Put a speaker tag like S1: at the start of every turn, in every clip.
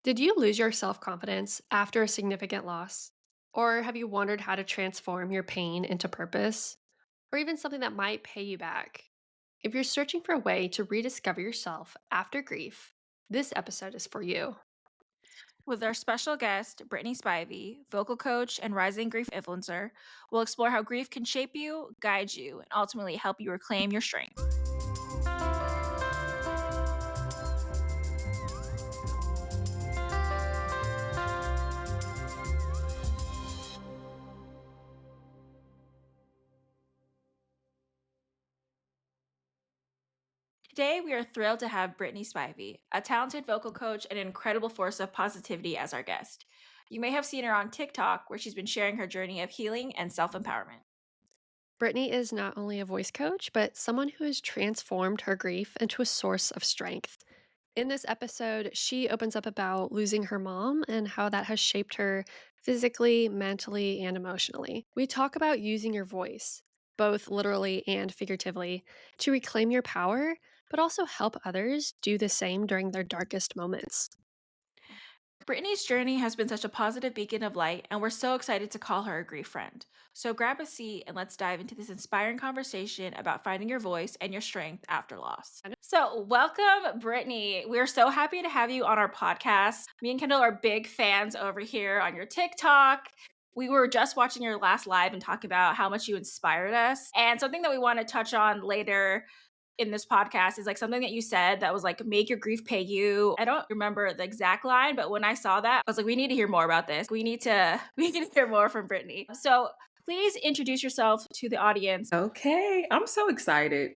S1: Did you lose your self confidence after a significant loss? Or have you wondered how to transform your pain into purpose? Or even something that might pay you back? If you're searching for a way to rediscover yourself after grief, this episode is for you.
S2: With our special guest, Brittany Spivey, vocal coach and rising grief influencer, we'll explore how grief can shape you, guide you, and ultimately help you reclaim your strength. Today, we are thrilled to have Brittany Spivey, a talented vocal coach and an incredible force of positivity, as our guest. You may have seen her on TikTok, where she's been sharing her journey of healing and self empowerment.
S1: Brittany is not only a voice coach, but someone who has transformed her grief into a source of strength. In this episode, she opens up about losing her mom and how that has shaped her physically, mentally, and emotionally. We talk about using your voice, both literally and figuratively, to reclaim your power, but also help others do the same during their darkest moments.
S2: Brittany's journey has been such a positive beacon of light, and we're so excited to call her a grief friend. So grab a seat and let's dive into this inspiring conversation about finding your voice and your strength after loss. So, welcome, Brittany. We're so happy to have you on our podcast. Me and Kendall are big fans over here on your TikTok. We were just watching your last live and talk about how much you inspired us. And something that we want to touch on later in this podcast is like something that you said that was like, make your grief pay you. I don't remember the exact line, but when I saw that, I was like, we need to hear more about this. We need to hear more from Brittany. So please introduce yourself to the audience.
S3: Okay, I'm so excited.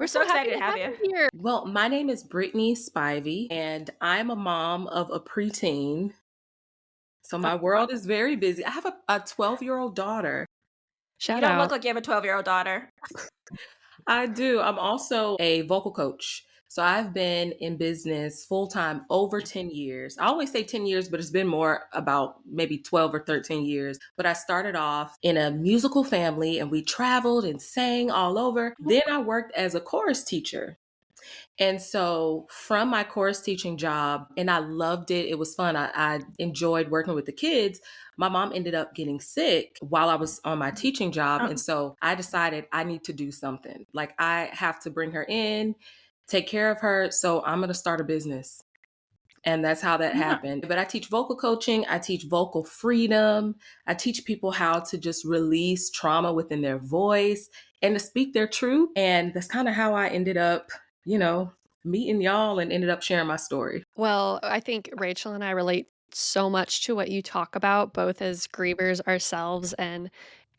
S2: We're
S1: We're so
S2: so
S1: happy
S2: excited to
S1: to
S2: have
S1: have
S2: you.
S1: you here.
S3: Well, my name is Brittany Spivey, and I'm a mom of a preteen. So my world is very busy. I have a 12-year-old daughter.
S2: You
S1: Shout
S2: don't look
S1: out.
S2: like you have a 12-year-old daughter.
S3: I do. I'm also a vocal coach. So I've been in business full time over 10 years. I always say 10 years, but it's been more about maybe 12 or 13 years. But I started off in a musical family and we traveled and sang all over. Then I worked as a chorus teacher. And so from my chorus teaching job, and I loved it, it was fun. I enjoyed working with the kids. My mom ended up getting sick while I was on my teaching job. And so I decided I need to do something. Like I have to bring her in, take care of her. So I'm going to start a business. And that's how that happened. But I teach vocal coaching, I teach vocal freedom, I teach people how to just release trauma within their voice and to speak their truth. And that's kind of how I ended up, meeting y'all and ended up sharing my story.
S1: Well, I think Rachel and I relate so much to what you talk about, both as grievers ourselves, and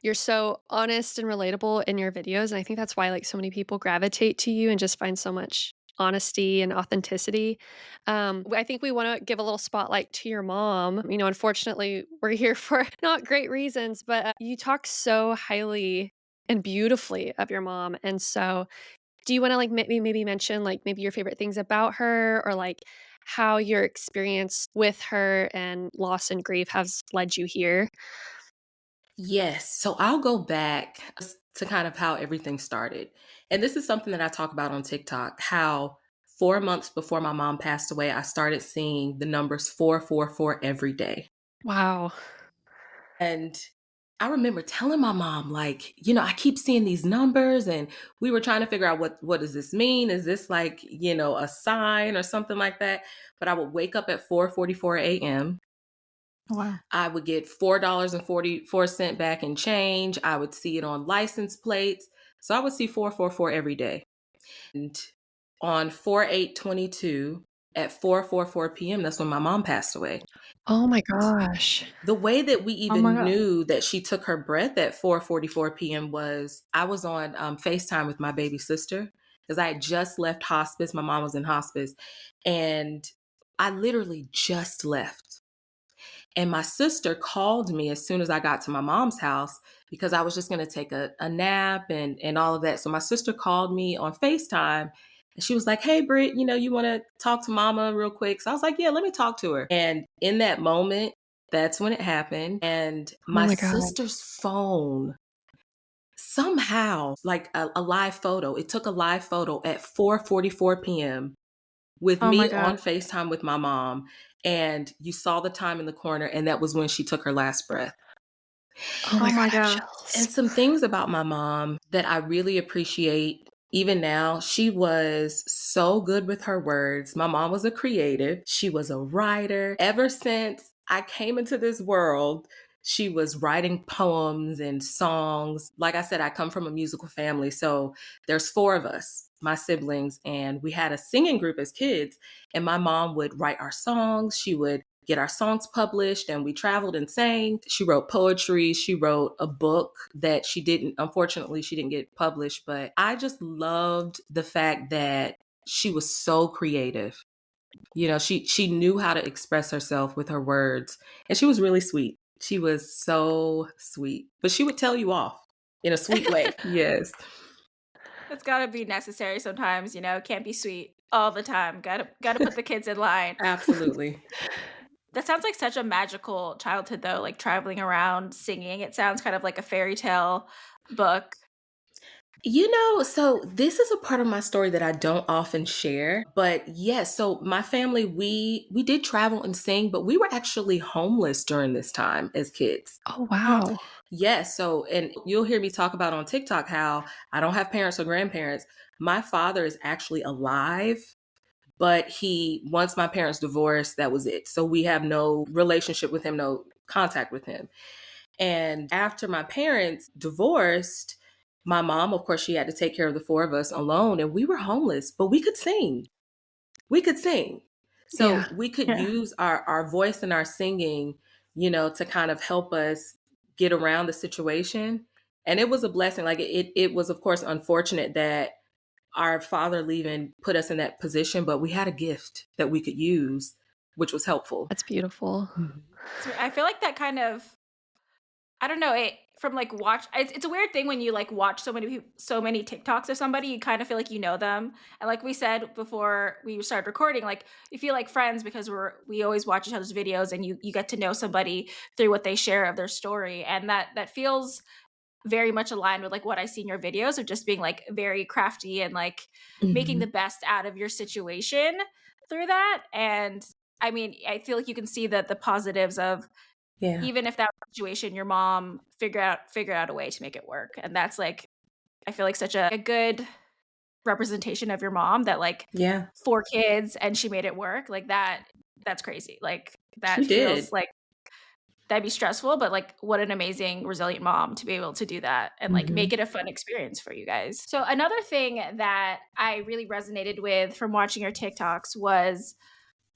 S1: you're so honest and relatable in your videos. And I think that's why like so many people gravitate to you and just find so much honesty and authenticity. I think we want to give a little spotlight to your mom. Unfortunately, we're here for not great reasons, but you talk so highly and beautifully of your mom. And so do you wanna, like, maybe mention, like, maybe your favorite things about her or, like, how your experience with her and loss and grief has led you here?
S3: Yes. So I'll go back to kind of how everything started. And this is something that I talk about on TikTok, how 4 months before my mom passed away, I started seeing the numbers 444 every day.
S1: Wow.
S3: And I remember telling my mom, like, I keep seeing these numbers and we were trying to figure out what does this mean? Is this like, a sign or something like that? But I would wake up at 4:44 a.m.
S2: Wow.
S3: I would get $4.44 back in change. I would see it on license plates. So I would see 444 every day. And on 4/8/22 at 4:44 p.m., that's when my mom passed away.
S1: Oh my gosh.
S3: The way that we
S2: Oh my
S3: even
S2: God.
S3: knew that she took her breath at 4:44 p.m. was I was on FaceTime with my baby sister because I had just left hospice. My mom was in hospice, and I literally just left. And my sister called me as soon as I got to my mom's house because I was just going to take a nap and all of that. So my sister called me on FaceTime and she was like, "Hey, Britt, you want to talk to mama real quick?" So I was like, "Yeah, let me talk to her." And in that moment, that's when it happened. And
S1: Oh
S3: my
S1: my god.
S3: sister's phone somehow, like a live photo, it took a live photo at 4:44 p.m. with
S2: Oh my
S3: me
S2: god.
S3: on FaceTime with my mom, and you saw the time in the corner, and that was when she took her last breath.
S1: Oh
S2: Oh
S1: my
S2: my
S1: god, I have
S2: god.
S1: chills.
S3: And some things about my mom that I really appreciate even now, she was so good with her words. My mom was a creative, she was a writer. Ever since I came into this world, she was writing poems and songs. Like I said, I come from a musical family. So there's four of us, my siblings, and we had a singing group as kids. And my mom would write our songs. She would get our songs published, and we traveled and sang. She wrote poetry. She wrote a book that unfortunately, she didn't get published, but I just loved the fact that she was so creative. She knew how to express herself with her words, and she was really sweet. She was so sweet, but she would tell you off in a sweet way. Yes,
S2: It's gotta be necessary sometimes, you know, can't be sweet all the time. Gotta put the kids in line.
S3: absolutely.
S2: That sounds like such a magical childhood though, like traveling around singing. It sounds kind of like a fairy tale book.
S3: So this is a part of my story that I don't often share, but yes, so my family, we did travel and sing, but we were actually homeless during this time as kids.
S1: Oh,
S2: Mm.
S1: wow.
S3: Yes, so and you'll hear me talk about on TikTok how I don't have parents or grandparents. My father is actually alive, but he once my parents divorced, that was it. So we have no relationship with him, no contact with him. And after my parents divorced, my mom, of course, she had to take care of the four of us alone, and we were homeless, but we could sing. We could sing.
S1: Yeah,
S3: So we could
S2: Yeah.
S3: use our voice and our singing, to kind of help us get around the situation. And it was a blessing. Like it was, of course, unfortunate that our father leaving put us in that position, but we had a gift that we could use, which was helpful.
S1: that's beautiful.
S3: Mhm.
S2: So I feel like that kind of I don't know, it from like watch it's a weird thing when you like watch so many TikToks of somebody, you kind of feel like you know them. And like we said before we started recording, like you feel like friends because we always watch each other's videos and you get to know somebody through what they share of their story. And that feels very much aligned with like what I see in your videos of just being like very crafty and like making the
S3: Mhm.
S2: best out of your situation through that. And I mean, I feel like you can see that the positives of
S3: Yeah.
S2: even if that situation, your mom figure out a way to make it work. And that's like I feel like such a good representation of your mom that like
S3: Yeah.
S2: 4 kids and she made it work. Like that's crazy. Like
S3: She
S2: that feels
S3: did.
S2: like that'd be stressful, but like what an amazing resilient mom to be able to do that and like
S3: Mhm.
S2: make it a fun experience for you guys. So another thing that I really resonated with from watching your TikToks was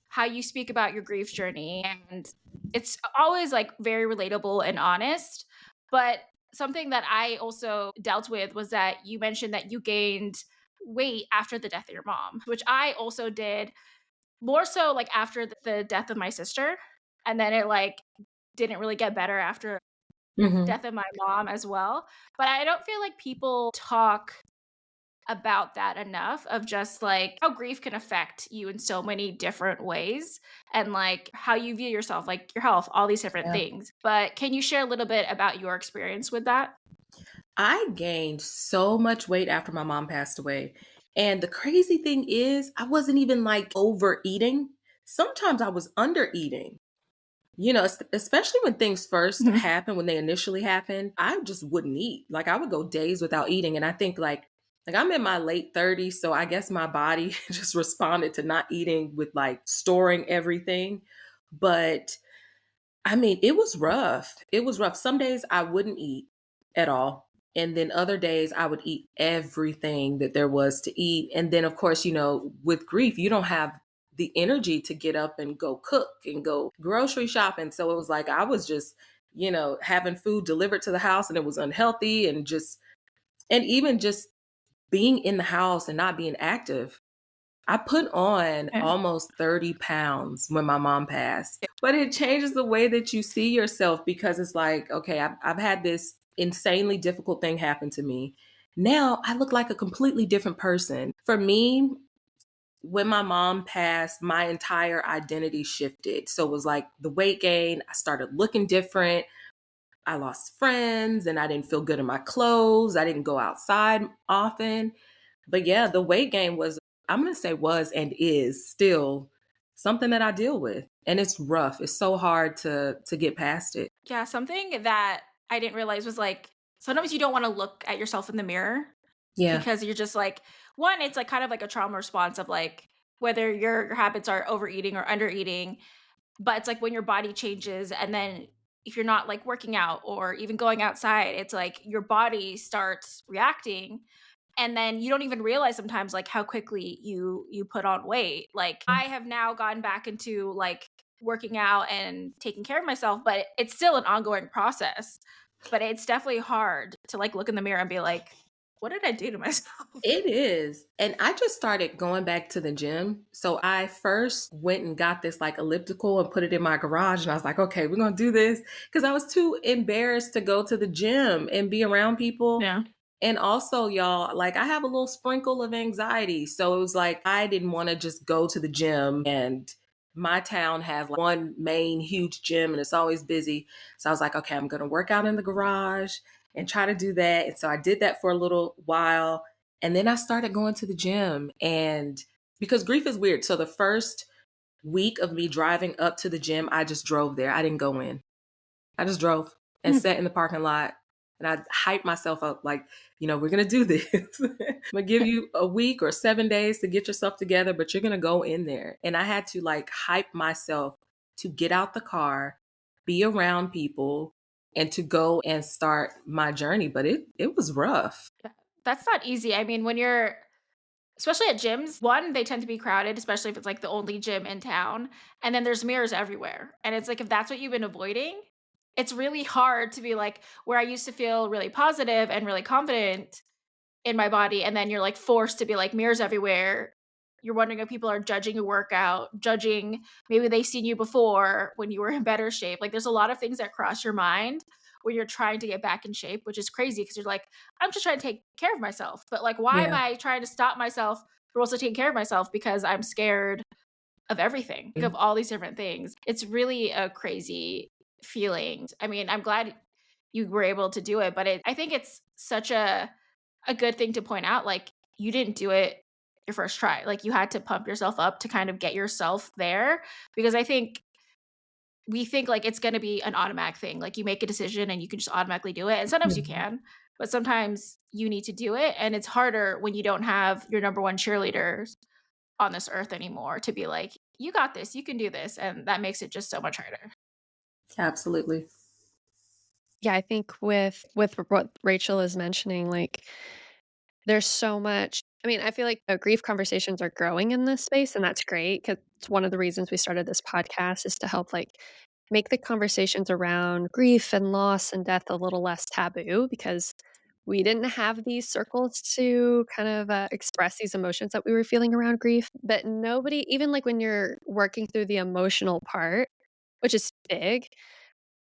S2: how you speak about your grief journey, and it's always like very relatable and honest. But something that I also dealt with was that you mentioned that you gained weight after the death of your mom, which I also did, more so like after the death of my sister. And then it like didn't really get better after
S3: Mhm.
S2: death of my mom as well. But I don't feel like people talk about that enough of just like how grief can affect you in so many different ways and like how you view yourself, like your health, all these different
S3: Yeah.
S2: things. But can you share a little bit about your experience with that?
S3: I gained so much weight after my mom passed away. And the crazy thing is, I wasn't even like overeating. Sometimes I was under eating. Especially when things first
S2: Mhm.
S3: happen, when they initially happen, I just wouldn't eat. Like I would go days without eating. And I think like I'm in my late 30s, so I guess my body just responded to not eating with like storing everything. But I mean, it was rough. It was rough. Some days I wouldn't eat at all. And then other days I would eat everything that there was to eat. And then, of course, with grief, you don't have the energy to get up and go cook and go grocery shopping. So it was like I was just, having food delivered to the house, and it was unhealthy, and even just being in the house and not being active. I put on
S2: Yeah.
S3: almost 30 pounds when my mom passed, but it changes the way that you see yourself because it's like, okay, I've had this insanely difficult thing happen to me. Now I look like a completely different person. For me, when my mom passed, my entire identity shifted. So it was like the weight gain, I started looking different. I lost friends and I didn't feel good in my clothes. I didn't go outside often. But yeah, the weight gain was I'm going to say was and is still something that I deal with. And it's rough. It's so hard to get past it.
S2: Yeah, something that I didn't realize was, like, sometimes you don't wanna look at yourself in the mirror
S3: Yeah.
S2: because you're just like, one, it's like kind of like a trauma response of like whether your habits are overeating or undereating, but it's like when your body changes and then if you're not like working out or even going outside, it's like your body starts reacting and then you don't even realize sometimes like how quickly you put on weight. Like I have now gone back into like working out and taking care of myself, but it's still an ongoing process. But it's definitely hard to like look in the mirror and be like, what did I do to myself?
S3: It is. And I just started going back to the gym. So I first went and got this like elliptical and put it in my garage. And I was like, okay, we're going to do this. Because I was too embarrassed to go to the gym and be around people.
S2: Yeah.
S3: And also, y'all, like I have a little sprinkle of anxiety. So it was like I didn't want to just go to the gym, and my town has like one main huge gym and it's always busy. So I was like, okay, I'm going to work out in the garage and try to do that. And so I did that for a little while. And then I started going to the gym. And because grief is weird. So the first week of me driving up to the gym, I just drove there. I didn't go in. I just drove and sat in the parking lot, and I hyped myself up like, we're going to do this. I'm going to give you a week or 7 days to get yourself together, but you're going to go in there. And I had to like hype myself to get out the car, be around people, and to go and start my journey. But it was rough.
S2: Yeah. That's not easy. I mean, when you're especially at gyms, one, they tend to be crowded, especially if it's like the only gym in town. And then there's mirrors everywhere. And it's like if that's what you've been avoiding, it's really hard to be like where I used to feel really positive and really confident in my body, and then you're like forced to be like mirrors everywhere. You're wondering if people are judging your workout, judging maybe they've seen you before when you were in better shape. Like there's a lot of things that cross your mind when you're trying to get back in shape, which is crazy because you're like, I'm just trying to take care of myself. But like, why am
S3: Yeah.
S2: I trying to stop myself from also taking care of myself because I'm scared of everything, like, of all these different things? It's really a crazy feeling. I mean, I'm glad you were able to do it, but I think it's such a good thing to point out, like, you didn't do it your first try. Like, you had to pump yourself up to kind of get yourself there because I think we think, like, it's gonna be an automatic thing. Like, you make a decision and you can just automatically do it, and sometimes you
S3: Mhm.
S2: can, but sometimes you need to do it, and it's harder when you don't have your number 1 cheerleaders on this earth anymore to be like, "You got this, you can do this," and that makes it just so much harder.
S3: Absolutely.
S1: Yeah, I think with what Rachel is mentioning, like, there's so much. I mean, I feel like, grief conversations are growing in this space, and that's great because it's one of the reasons we started this podcast is to help, like, make the conversations around grief and loss and death a little less taboo because we didn't have these circles to kind of, express these emotions that we were feeling around grief, but nobody even, like, when you're working through the emotional part, which is big,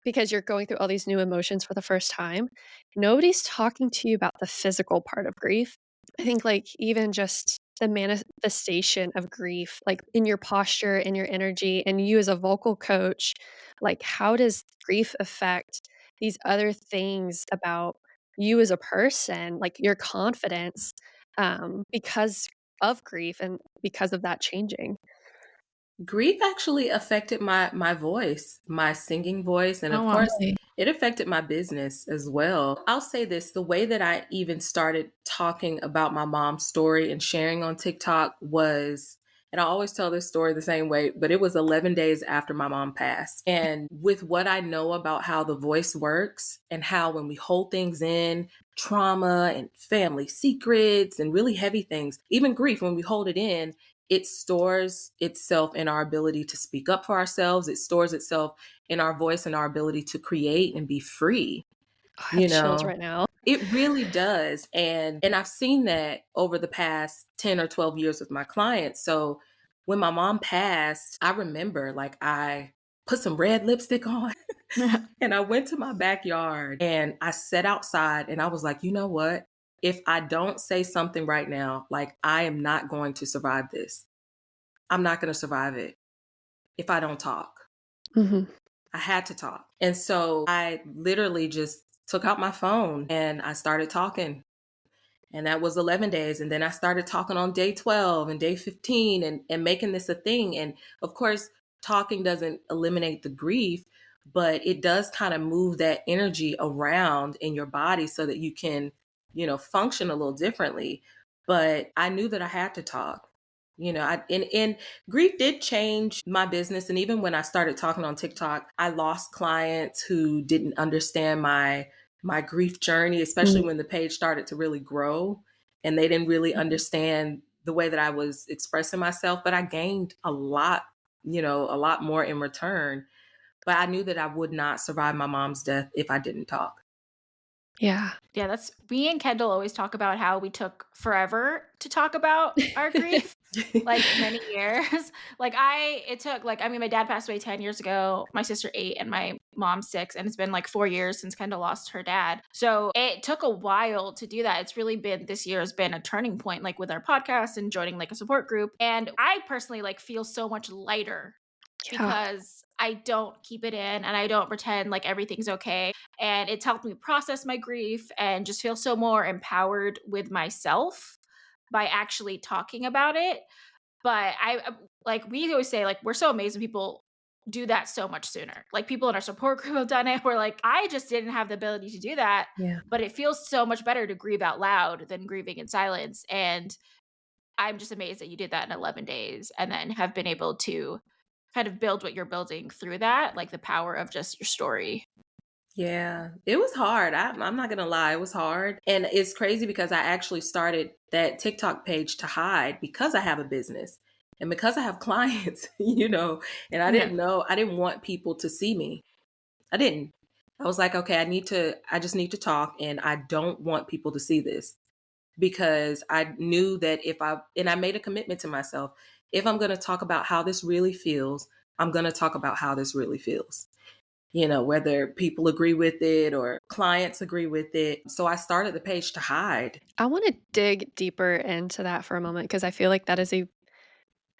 S1: because you're going through all these new emotions for the first time, nobody's talking to you about the physical part of grief. I think, like, even just the manifestation of grief, like, in your posture, in your energy, and you as a vocal coach, like, how does grief affect these other things about you as a person, like, your confidence, because of grief and because of that changing?
S3: Grief actually affected my voice, my singing voice, and
S2: Oh,
S3: of
S2: wow.
S3: course,
S1: Really?
S3: it affected my business as well. I'll say this, the way that I even started talking about my mom's story and sharing on TikTok was, and I always tell this story the same way, but it was 11 days after my mom passed. And with what I know about how the voice works and how when we hold things in, trauma and family secrets and really heavy things, even grief, when we hold it in, it stores itself in our ability to speak up for ourselves. It stores itself in our voice and our ability to create and be free.
S1: Oh, I have
S3: You
S1: chills
S3: know,
S1: right now.
S3: it really does. And I've seen that over the past 10 or 12 years with my clients. So when my mom passed, I remember like I put some red lipstick on and I went to my backyard and I sat outside and I was like, you know what? If I don't say something right now, like I am not going to survive this. I'm not going to survive it if I don't talk.
S1: Mhm.
S3: I had to talk. And so I literally just took out my phone and I started talking. And that was 11 days. And then I started talking on day 12 and day 15 and making this a thing. And of course, talking doesn't eliminate the grief, but it does kind of move that energy around in your body so that you can, function a little differently. But I knew that I had to talk. And grief did change my business. And even when I started talking on TikTok, I lost clients who didn't understand my grief journey, especially
S1: Mm.
S3: when the page started to really grow and they didn't really
S1: Mhm.
S3: understand the way that I was expressing myself. But I gained a lot more in return. But I knew that I would not survive my mom's death if I didn't talk.
S1: Yeah.
S2: Yeah, that's me and Kendall always talk about how we took forever to talk about our grief, like many years. It took like, I mean, my dad passed away 10 years ago, my sister 8, and my mom 6. And it's been like 4 years since Kendall lost her dad. So it took a while to do that. It's really been, this year has been a turning point, like with our podcast and joining like a support group. And I personally like feel so much lighter
S1: Yeah.
S2: because I don't keep it in and I don't pretend like everything's okay. And it's helped me process my grief and just feel so more empowered with myself by actually talking about it. But like we always say, like, we're so amazed when people do that so much sooner. Like people in our support group have done it. We're like, I just didn't have the ability to do that.
S3: Yeah.
S2: But it feels so much better to grieve out loud than grieving in silence. And I'm just amazed that you did that in 11 days and then have been able to kind of build what you're building through that, like the power of just your story.
S3: Yeah, it was hard. I'm not gonna lie, it was hard, and it's crazy because I actually started that TikTok page to hide because I have a business and because I have clients, and
S2: Yeah.
S3: I didn't want people to see me. I didn't. I was like, okay, I just need to talk, and I don't want people to see this because I knew that and I made a commitment to myself, if I'm gonna talk about how this really feels, I'm gonna talk about how this really feels, whether people agree with it or clients agree with it. So I started the page to hide.
S1: I wanna dig deeper into that for a moment because I feel like that is a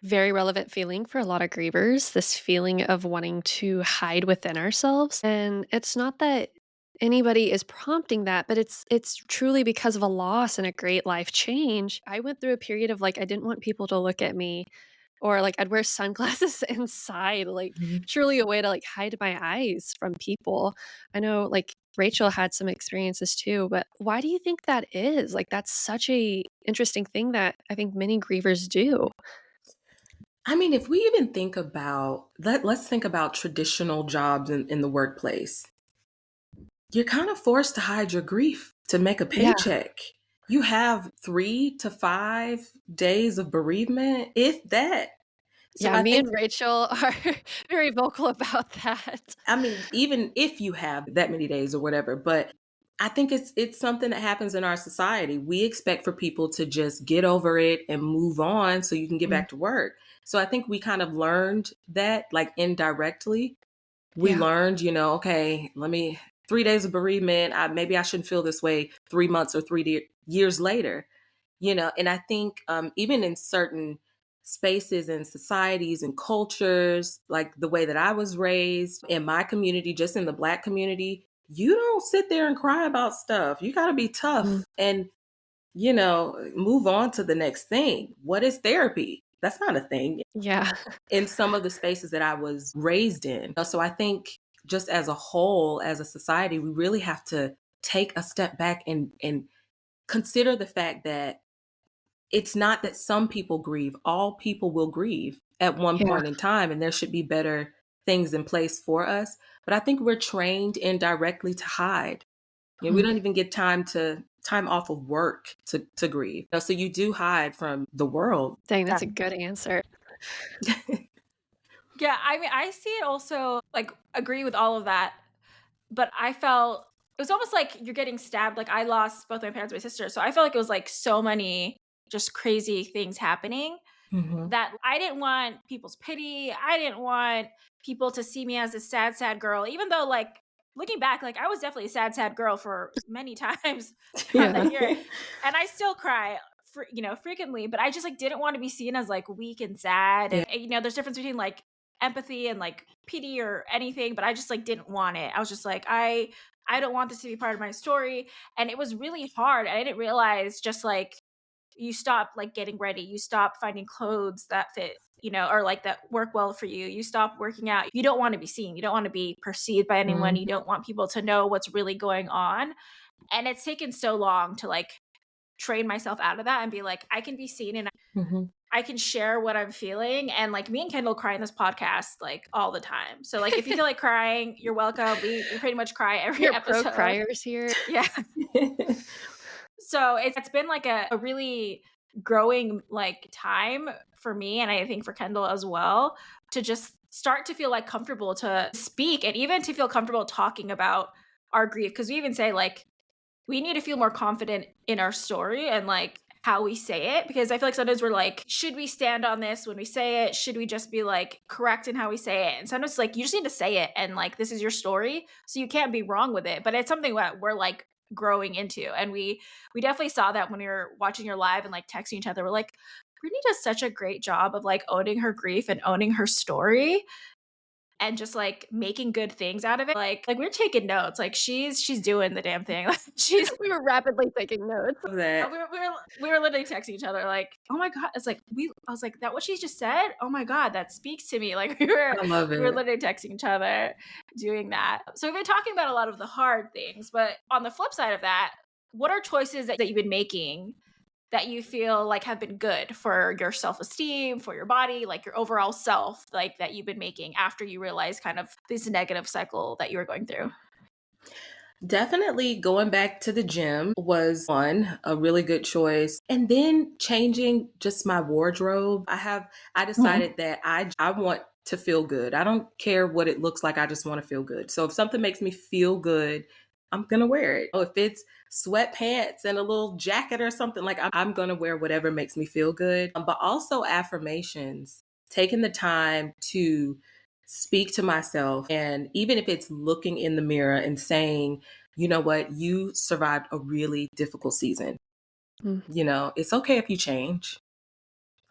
S1: very relevant feeling for a lot of grievers, this feeling of wanting to hide within ourselves, and it's not that anybody is prompting that, but it's truly because of a loss and a great life change. I went through a period of, like, I didn't want people to look at me or, like, I'd wear sunglasses inside, like,
S3: Mhm.
S1: truly a way to, like, hide my eyes from people. I know, like, Rachel had some experiences too, but why do you think that is? Like, that's such a interesting thing that I think many grievers do.
S3: I mean, if we even think about let's think about traditional jobs in the workplace. You're kind of forced to hide your grief to make a
S1: Yeah.
S3: paycheck. You have 3 to 5 days of bereavement, if that. So
S1: Yeah,
S3: I
S1: me
S3: think
S1: and Rachel are very vocal about that.
S3: I mean, even if you have that many days or whatever, but I think it's something that happens in our society. We expect for people to just get over it and move on so you can get
S1: Mm,
S3: back to work. So I think we kind of learned that like indirectly. We
S1: yeah.
S3: learned, okay, let me 3 days of bereavement. Maybe I shouldn't feel this way 3 months or years later. And I think even in certain spaces and societies and cultures, like the way that I was raised in my community, just in the Black community, you don't sit there and cry about stuff. You got to be
S1: Mm,
S3: tough and, move on to the next thing. What is therapy? That's not a thing
S1: yeah.
S3: in some of the spaces that I was raised in. So I think just as a whole, as a society, we really have to take a step back and consider the fact that it's not that some people grieve, all people will grieve at one
S1: Yeah.
S3: point in time, and there should be better things in place for us. But I think we're trained indirectly to hide. We
S1: Mhm.
S3: don't even get time off of work to grieve. So you do hide from the world.
S1: Dang,
S2: Yeah.
S1: that's a good answer.
S2: Yeah, I mean, I see it also, like, agree with all of that, but I felt it was almost like you're getting stabbed. Like, I lost both my parents and my sister, so I felt like it was, like, so many just crazy things happening
S3: Mhm.
S2: that I didn't want people's pity. I didn't want people to see me as a sad, sad girl, even though, like, looking back, like, I was definitely a sad, sad girl for many times throughout
S1: Yeah.
S2: that year, and I still cry frequently, but I just, like, didn't want to be seen as, like, weak and sad,
S3: Yeah.
S2: and, there's difference between, like, empathy and like pity or anything, but I just like didn't want it. I was just like, I don't want this to be part of my story. And it was really hard. I didn't realize just like you stop like getting ready, you stop finding clothes that fit, or like that work well for you. You stop working out. You don't want to be seen. You don't want to be perceived by anyone. You
S3: Mhm.
S2: don't want people to know what's really going on. And it's taken so long to like train myself out of that and be like, I can be seen and
S3: Mhm.
S2: I can share what I'm feeling. And like me and Kendall cry in this podcast like all the time. So like if you feel like crying, you're welcome. We pretty much cry
S1: We
S2: every
S1: are pro
S2: episode.
S1: criers here.
S2: Yeah. So it's been like a really growing like time for me, and I think for Kendall as well, to just start to feel like comfortable to speak and even to feel comfortable talking about our grief. Cause we even say like we need to feel more confident in our story and like how we say it, because I feel like sometimes we're like, should we stand on this when we say it? Should we just be like correct in how we say it? And sometimes like you just need to say it and like this is your story, so you can't be wrong with it. But it's something that we're like growing into, and we definitely saw that when we were watching your live and like texting each other. We're like, Brittany does such a great job of like owning her grief and owning her story and just like making good things out of it. Like we're taking notes. Like she's doing the damn thing. Like she's
S1: We were rapidly taking notes.
S3: Love that.
S2: we were literally texting each other like, oh my god. It's like I was like, that what she just said? Oh my god, that speaks to me. Like we were
S3: I love
S2: we were
S3: it.
S2: literally texting each other doing that. So we've been talking about a lot of the hard things, but on the flip side of that, what are choices that you've been making that you feel like have been good for your self-esteem, for your body, like your overall self, like that you've been making after you realize kind of this negative cycle that you were going through?
S3: Definitely going back to the gym was one, a really good choice. And then changing just my wardrobe. I
S2: Mhm.
S3: decided that I want to feel good. I don't care what it looks like. I just want to feel good. So if something makes me feel good, I'm going to wear it. Oh, if it's sweatpants and a little jacket or something, like I'm going to wear whatever makes me feel good. But also affirmations, taking the time to speak to myself. And even if it's looking in the mirror and saying, you know what, you survived a really difficult season.
S1: Mm.
S3: It's okay if you change.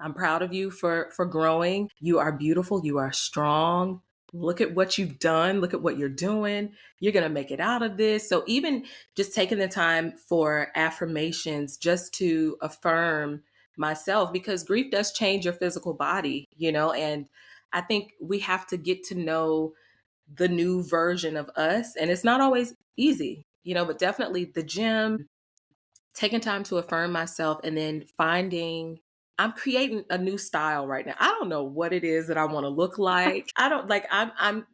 S3: I'm proud of you for growing. You are beautiful, you are strong. Look at what you've done, look at what you're doing. You're going to make it out of this. So even just taking the time for affirmations just to affirm myself, because grief does change your physical body, and I think we have to get to know the new version of us. And it's not always easy, but definitely the gym, taking time to affirm myself, and then I'm creating a new style right now. I don't know what it is that I want to look like. I don't like I'm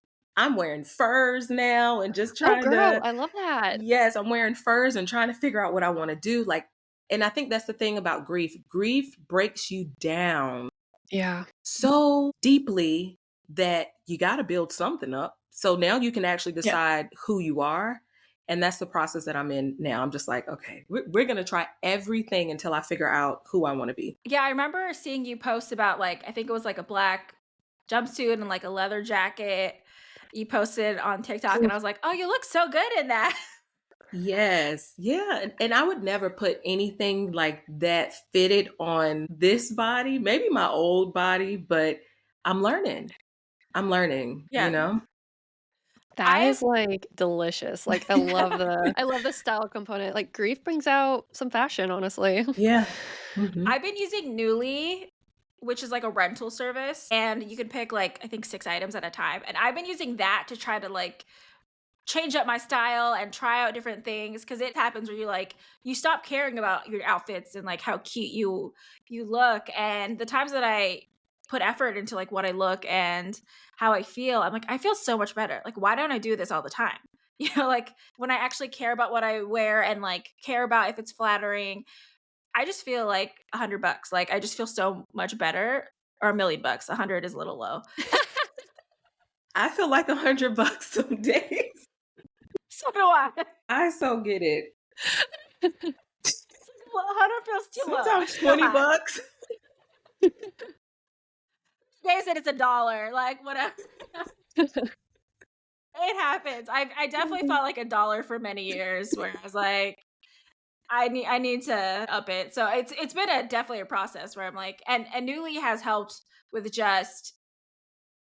S3: wearing furs now and just
S1: Oh,
S3: trying
S1: girl,
S3: to
S1: I love that.
S3: yes, I'm wearing furs and trying to figure out what I want to do. Like, and I think that's the thing about grief. Grief breaks you down
S1: Yeah.
S3: so deeply that you got to build something up. So now you can actually
S2: Yeah.
S3: decide who you are. And that's the process that I'm in now. I'm just like, okay, we're going to try everything until I figure out who I want to be.
S2: Yeah, I remember seeing you post about like I think it was like a black jumpsuit and like a leather jacket. You posted on TikTok
S1: Ooh,
S2: and I was like, "Oh, you look so good in that."
S3: Yes. Yeah. And I would never put anything like that fitted on this body, maybe my old body, but I'm learning. I'm learning,
S2: Yeah.
S1: that
S2: I've
S1: is, like, delicious. Like, I love the style component. Like, grief brings out some fashion, honestly.
S3: Yeah. Hmm.
S2: I've been using Newly, which is like a rental service, and you can pick like I think 6 items at a time. And I've been using that to try to like change up my style and try out different things, because it happens where you stop caring about your outfits and like how cute you look. And the times that I put effort into like what I look and how I feel, I'm like, I feel so much better. Like, why don't I do this all the time? Like when I actually care about what I wear and like care about if it's flattering, I just feel like $100. Like I just feel so much better. Or $1,000,000. 100 is a little low.
S3: I feel like $100 some days.
S2: So do I.
S3: I so get it.
S2: Well, 100 feels too low.
S3: Sometimes $20.
S2: They said it's $1, like, whatever. It happens. I definitely felt like $1 for many years where I was like, I need to up it. So it's been definitely a process where I'm like, and Newly has helped with just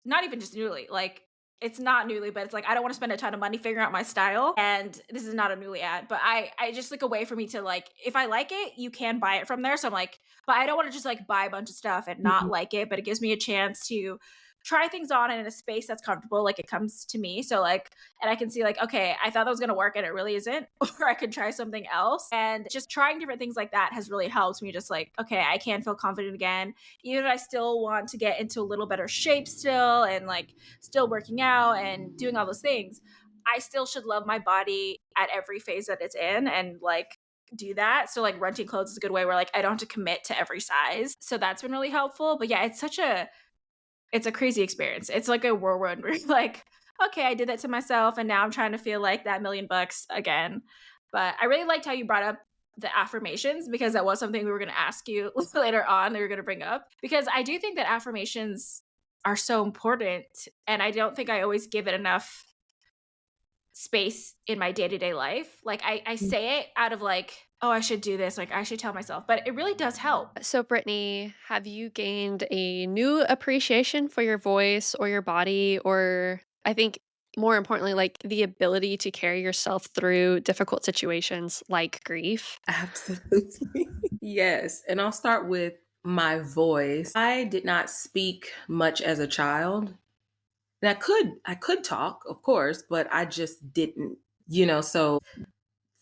S2: not even just Newly, like, it's not Newly, but it's like, I don't wanna spend a ton of money figuring out my style, and this is not a Newly ad, but I just like a way for me to, like, if I like it, you can buy it from there, so I'm like, but I don't wanna just, like, buy a bunch of stuff and not
S3: Mhm.
S2: like it, but it gives me a chance to try things on in a space that's comfortable, like, it comes to me, so, like, and I can see, like, okay, I thought that was gonna work and it really isn't, or I could try something else, and just trying different things like that has really helped me just like, okay, I can feel confident again, even if I still want to get into a little better shape still, and, like, still working out and doing all those things, I still should love my body at every phase that it's in and like do that. So like renting clothes is a good way where like I don't have to commit to every size. So that's been really helpful. But yeah, it's a crazy experience. It's like a whirlwind where you're like, okay, I did that to myself and now I'm trying to feel like that $1,000,000 again. But I really liked how you brought up the affirmations because that was something we were going to ask you later on that we were going to bring up because I do think that affirmations are so important and I don't think I always give it enough space in my day-to-day life. Like I say it out of like, oh, I should do this, like I should tell myself, but it really does help.
S1: So, Brittany, have you gained a new appreciation for your voice or your body, or I think more importantly, like the ability to carry yourself through difficult situations like grief?
S3: Absolutely. Yes, and I'll start with my voice. I did not speak much as a child. And I could talk, of course, but I just didn't, so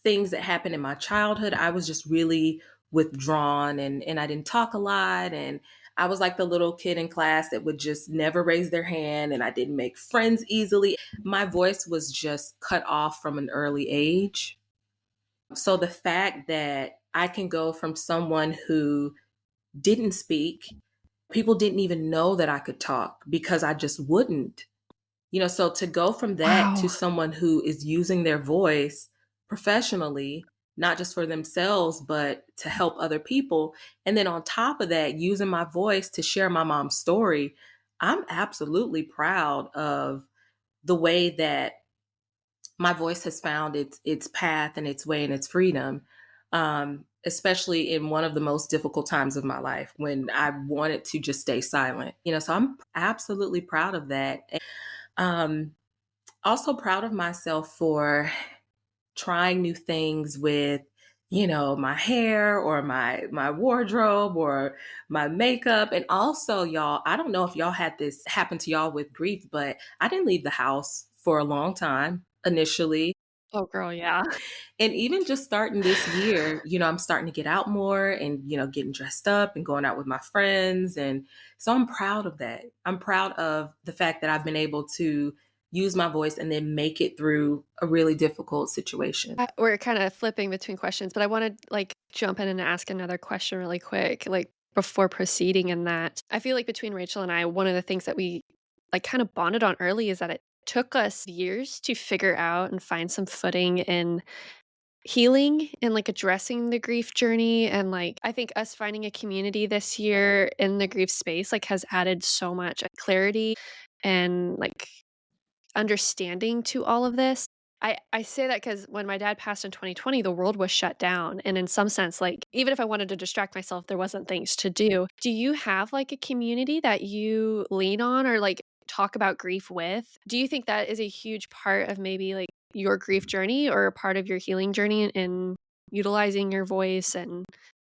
S3: things that happened in my childhood, I was just really withdrawn and I didn't talk a lot and I was like the little kid in class that would just never raise their hand and I didn't make friends easily. My voice was just cut off from an early age. So the fact that I can go from someone who didn't speak, people didn't even know that I could talk because I just wouldn't. So to go from that to
S1: Wow.
S3: someone who is using their voice professionally, not just for themselves, but to help other people. And then on top of that, using my voice to share my mom's story, I'm absolutely proud of the way that my voice has found its path and its way and its freedom. Especially in one of the most difficult times of my life when I wanted to just stay silent. So I'm absolutely proud of that. Um, Also proud of myself for trying new things with, my hair or my wardrobe or my makeup. And also, y'all, I don't know if y'all had this happen to y'all with grief, but I didn't leave the house for a long time initially.
S1: Oh, girl, yeah.
S3: And even just starting this year, I'm starting to get out more and, getting dressed up and going out with my friends. And so I'm proud of that. I'm proud of the fact that I've been able to use my voice and then make it through a really difficult situation.
S1: We're kind of flipping between questions, but I want to like jump in and ask another question really quick, like before proceeding in that. I feel like between Rachel and I, one of the things that we like kind of bonded on early is that it took us years to figure out and find some footing in healing and like addressing the grief journey. And like, I think us finding a community this year in the grief space, like, has added so much clarity and like understanding to all of this. I say that because when my dad passed in 2020, the world was shut down, and in some sense, like, even if I wanted to distract myself, there wasn't things to do. Do you have, like, a community that you lean on or, like, talk about grief with? Do you think that is a huge part of maybe, like, your grief journey or a part of your healing journey in utilizing your voice and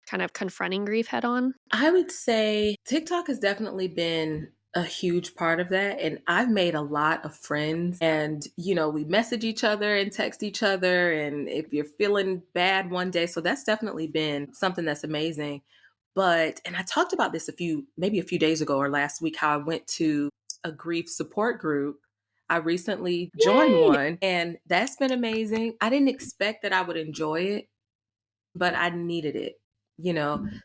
S1: kind of confronting grief head on?
S3: I would say TikTok has definitely been a huge part of that. And I've made a lot of friends. And, we message each other and text each other. And if you're feeling bad one day, so that's definitely been something that's amazing. And I talked about this maybe a few days ago or last week, how I went to a grief support group. I recently joined
S1: Yay!
S3: one and that's been amazing. I didn't expect that I would enjoy it, but I needed it,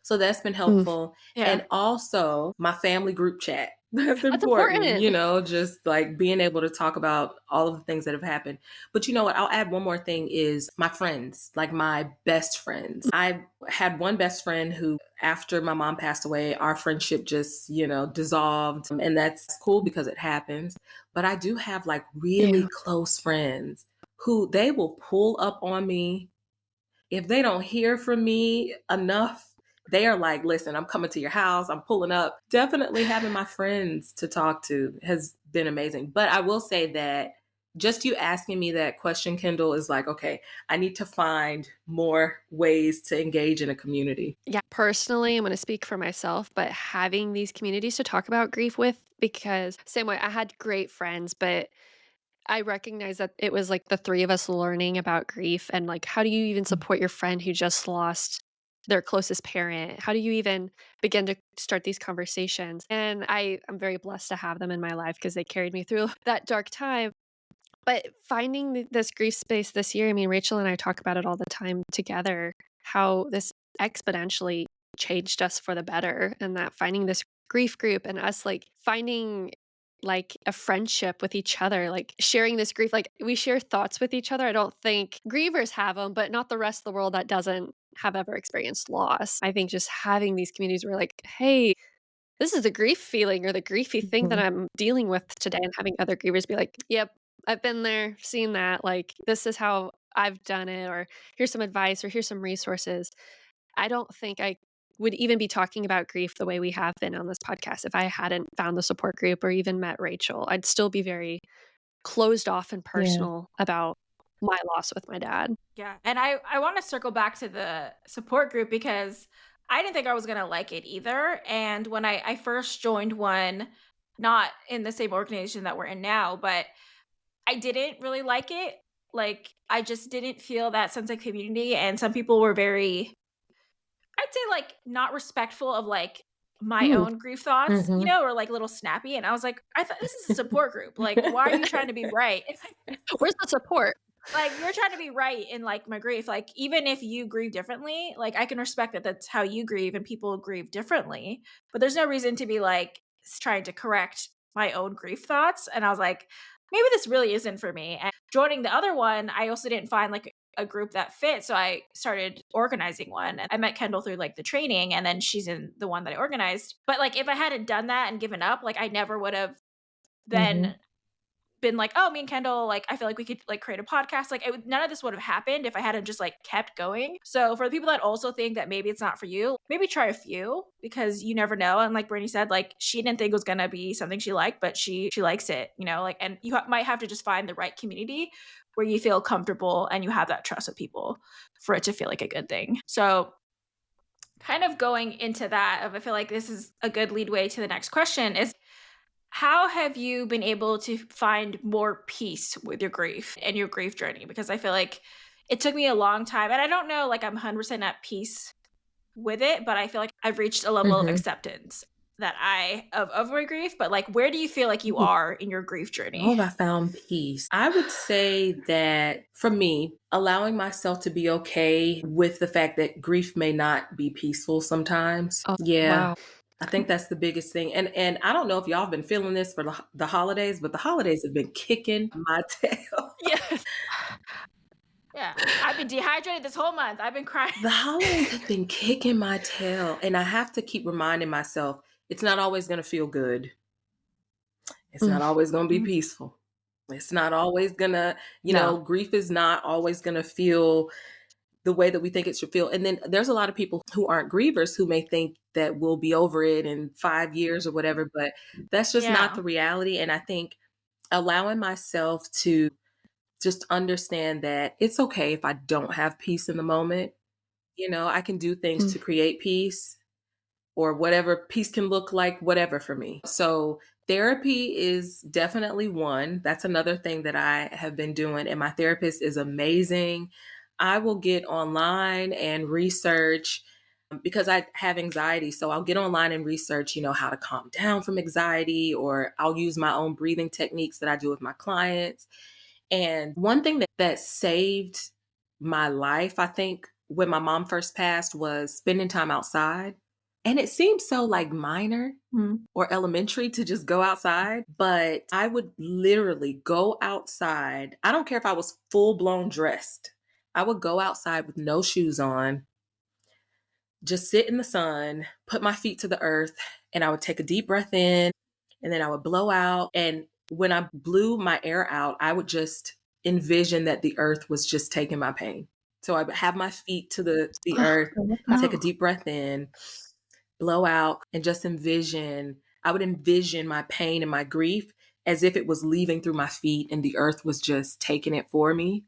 S3: So that's been
S1: Mm,
S3: helpful.
S2: Yeah.
S3: And also my family group chat. That's
S1: that's
S3: important,
S1: important.
S3: just like being able to talk about all of the things that have happened. But you know what? I'll add one more thing is my friends, like my best friends. I had one best friend who, after my mom passed away, our friendship just, dissolved. And that's cool because it happens. But I do have like really
S1: Yeah.
S3: close friends who they will pull up on me if they don't hear from me enough, They are like, listen, I'm coming to your house, I'm pulling up. Definitely having my friends to talk to has been amazing. But I will say that just you asking me that question, Kendall, is like, okay, I need to find more ways to engage in a community.
S1: Yeah, personally, I'm gonna speak for myself, but having these communities to talk about grief with, because same way, I had great friends, but I recognize that it was, like, the 3 of us learning about grief and, like, how do you even support your friend who just lost their closest parent? How do you even begin to start these conversations? And I'm very blessed to have them in my life because they carried me through that dark time. But finding this grief space this year, I mean, Rachel and I talk about it all the time together, how this exponentially changed us for the better, and that finding this grief group and us like finding like a friendship with each other, like sharing this grief, like we share thoughts with each other. I don't think grievers have them, but not the rest of the world that doesn't have ever experienced loss. I think just having these communities where like, hey, this is the grief feeling or the griefy thing that
S3: Mhm.
S1: I'm dealing with today, and having other grievers be like, "Yep, I've been there, seen that, like, this is how I've done it," or "Here's some advice," or "Here's some resources." I don't think I would even be talking about grief the way we have been on this podcast if I hadn't found the support group or even met Rachel. I'd still be very closed off and
S3: Yeah.
S1: personal about my loss with my dad.
S2: Yeah, and I wanna circle back to the support group because I didn't think I was gonna like it either, and when I first joined one, not in the same organization that we're in now, but I didn't really like it. Like, I just didn't feel that sense of community, and some people were very, I'd say, like, not respectful of, like, my
S1: Mm,
S2: own grief thoughts,
S3: Mhm.
S2: or, like, a little snappy, and I was like, "I thought this is a support group, like, why are you trying to be right?"
S1: where's the support?
S2: Like, you're trying to be right in, like, my grief, like, even if you grieve differently, like, I can respect that that's how you grieve and people grieve differently, but there's no reason to be, like, trying to correct my own grief thoughts, and I was like, "Maybe this really isn't for me," and joining the other one, I also didn't find, like, a group that fit, so I started organizing one, and I met Kendall through, like, the training, and then she's in the one that I organized, but, like, if I hadn't done that and given up, like, I never would've then
S3: Mhm.
S2: been like, "Oh, me and Kendall, like, I feel like we could, like, create a podcast." Like, none of this would have happened if I hadn't just, like, kept going. So, for the people that also think that maybe it's not for you, maybe try a few because you never know, and like Brittany said, like, she didn't think it was gonna be something she liked, but she likes it, like, and you might have to just find the right community where you feel comfortable and you have that trust with people for it to feel like a good thing. So, kind of going into that I feel like this is a good lead way to the next question is how have you been able to find more peace with your grief and your grief journey? Because I feel like it took me a long time, and I don't know, like, I'm 100% at peace with it, but I feel like I've reached a level of
S3: Mhm.
S2: acceptance that of my grief, but, like, where do you feel like you
S3: Ooh.
S2: are in your grief
S3: Oh,
S2: journey?
S3: have I found peace? I would say that for me, allowing myself to be okay with the fact that grief may not be peaceful sometimes.
S1: Oh,
S3: Yeah.
S1: wow.
S3: I think that's the biggest thing. And I don't know if y'all have been feeling this for the holidays, but the holidays have been kicking my tail.
S1: Yes.
S2: Yeah. I've been dehydrated this whole month. I've been crying.
S3: The holidays have been kicking my tail, and I have to keep reminding myself it's not always going to feel good. It's
S1: Mm,
S3: not always going to be
S1: mm,
S3: peaceful. It's not always going to,
S1: no.
S3: grief is not always going to feel the way that we think it should feel. And then there's a lot of people who aren't grievers who may think that we'll be over it in 5 years or whatever, but that's just not
S2: Yeah.
S3: the reality. And I think allowing myself to just understand that it's okay if I don't have peace in the moment. I can do things
S1: Mm,
S3: to create peace or whatever peace can look like, whatever for me. So, therapy is definitely one. That's another thing that I have been doing. And my therapist is amazing. I will get online and research because I have anxiety. So, I'll get online and research, how to calm down from anxiety, or I'll use my own breathing techniques that I do with my clients. And one thing that saved my life, I think, when my mom first passed was spending time outside. And it seems so like minor
S2: Mm.
S3: or elementary to just go outside, but I would literally go outside. I don't care if I was full blown dressed. I would go outside with no shoes on, just sit in the sun, put my feet to the earth, and I would take a deep breath in and then I would blow out. And when I blew my air out, I would just envision that the earth was just taking my pain. So I have my feet to the
S1: Oh,
S3: earth.
S1: I love
S3: I
S1: that.
S3: take a deep breath in, blow out, and just envision. I would envision my pain and my grief as if it was leaving through my feet and the earth was just taking it for me,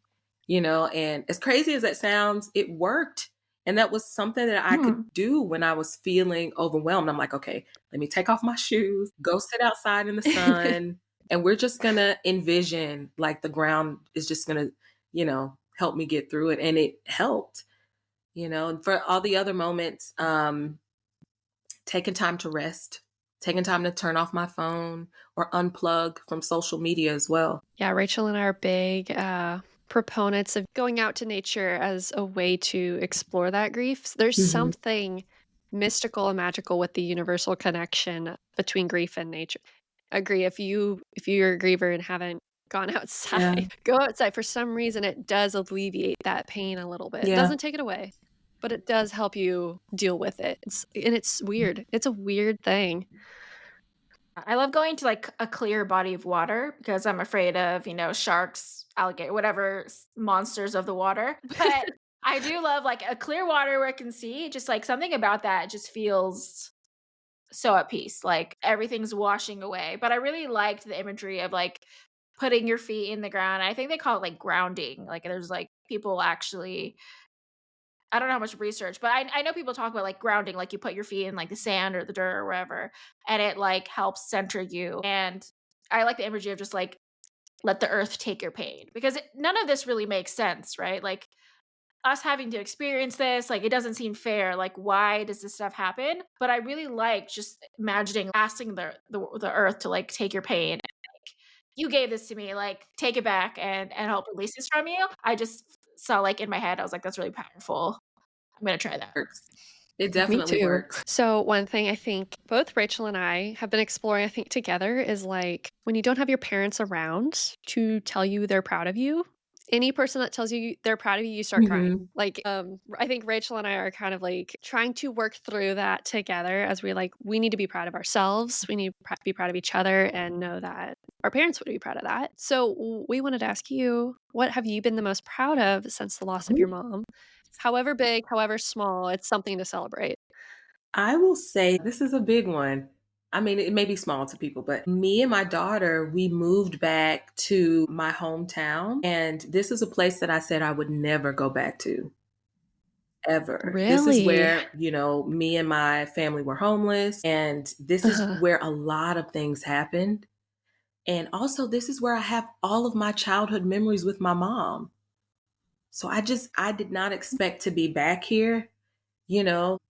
S3: and as crazy as that sounds, it worked. And that was something that I could
S2: Mhm.
S3: do when I was feeling overwhelmed. I'm like, okay, let me take off my shoes, go sit outside in the sun, and we're just gonna envision like the ground is just gonna, help me get through it. And it helped, and for all the other moments, taking time to rest, taking time to turn off my phone or unplug from social media as well.
S1: Yeah, Rachel and I are big proponents of going out to nature as a way to explore that grief. There's
S3: Mhm.
S1: something mystical and magical with the universal connection between grief and nature. Agree. If you're a griever and haven't gone
S3: Yeah.
S1: outside, go outside. For some reason, it does alleviate that pain a little bit. It
S3: Yeah.
S1: doesn't take it away, but it does help you deal with it. It's weird. It's a weird thing.
S2: I love going to like a clear body of water because I'm afraid of, sharks, alligator, whatever monsters of the water. But I do love like a clear water where I can see, just like something about that just feels so at peace. Like everything's washing away. But I really liked the imagery of like putting your feet in the ground. I think they call it like grounding. Like there's like people actually, I don't know how much research, but I know people talk about like grounding, like you put your feet in like the sand or the dirt or wherever, and it like helps center you. And I like the imagery of just like let the earth take your pain because none of this really makes sense, right? Like us having to experience this, like it doesn't seem fair. Like why does this stuff happen? But I really like just imagining asking the earth to like take your pain. Like you gave this to me, like take it back and help release this from you. I just saw like in my head, I was like, that's really powerful. I'm gonna try that.
S3: Works. It
S1: Me
S3: definitely
S1: too.
S3: works.
S1: So, one thing I think both Rachel and I have been exploring, I think, together is like when you don't have your parents around to tell you they're proud of you, any person that tells you they're proud of you, you start crying.
S3: Mhm.
S1: Like, I think Rachel and I are kind of like trying to work through that together as we need to be proud of ourselves. We need to be proud of each other and know that our parents would be proud of that. So, we wanted to ask you, what have you been the most proud of since the loss of your mom? However big, however small, it's something to celebrate.
S3: I will say this is a big one. I mean, it may be small to people, but me and my daughter, we moved back to my hometown. And this is a place that I said I would never go back to, ever. This is
S1: Really?
S3: where, me and my family were homeless. And this is
S1: Uh-huh.
S3: where a lot of things happened. And also, this is where I have all of my childhood memories with my mom. So I did not expect to be back here,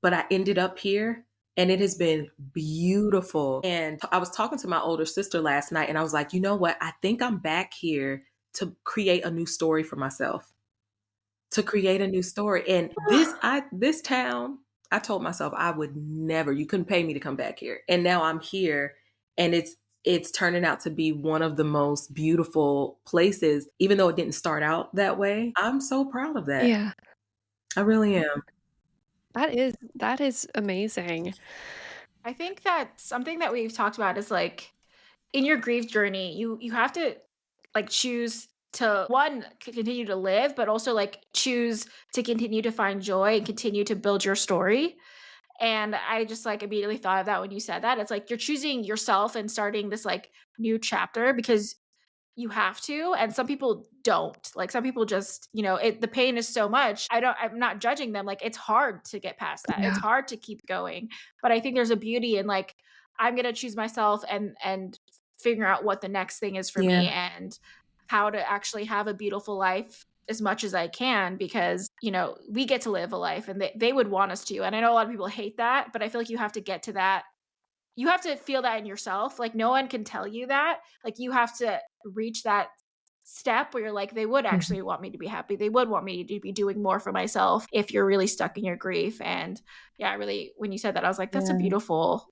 S3: but I ended up here and it has been beautiful. And I was talking to my older sister last night and I was like, you know what? I think I'm back here to create a new story for myself, to create a new story. And this town, I told myself I would never, you couldn't pay me to come back here. And now I'm here and it's turning out to be one of the most beautiful places, even though it didn't start out that way. I'm so proud of that.
S1: Yeah.
S3: I really am.
S1: That is amazing.
S2: I think that something that we've talked about is like in your grief journey, you have to like choose to one continue to live, but also like choose to continue to find joy and continue to build your story. And I just like immediately thought of that when you said that. It's like you're choosing yourself and starting this like new chapter because you have to, and some people don't. Like, some people just, the pain is so much. I'm not judging them, like, it's hard to get past that. It's
S1: Yeah.
S2: hard to keep going, but I think there's a beauty in, like, I'm gonna choose myself and figure out what the next thing is for me
S3: Yeah.
S2: and how to actually have a beautiful life as much as I can because, we get to live a life and they would want us to, and I know a lot of people hate that, but I feel like you have to get to that, you have to feel that in yourself. Like no one can tell you that. Like you have to reach that step where you're like, they would
S3: Mhm.
S2: actually want me to be happy. They would want me to be doing more for myself if you're really stuck in your grief. And yeah, I really, when you said that, I was like, that's a
S3: Yeah,
S2: beautiful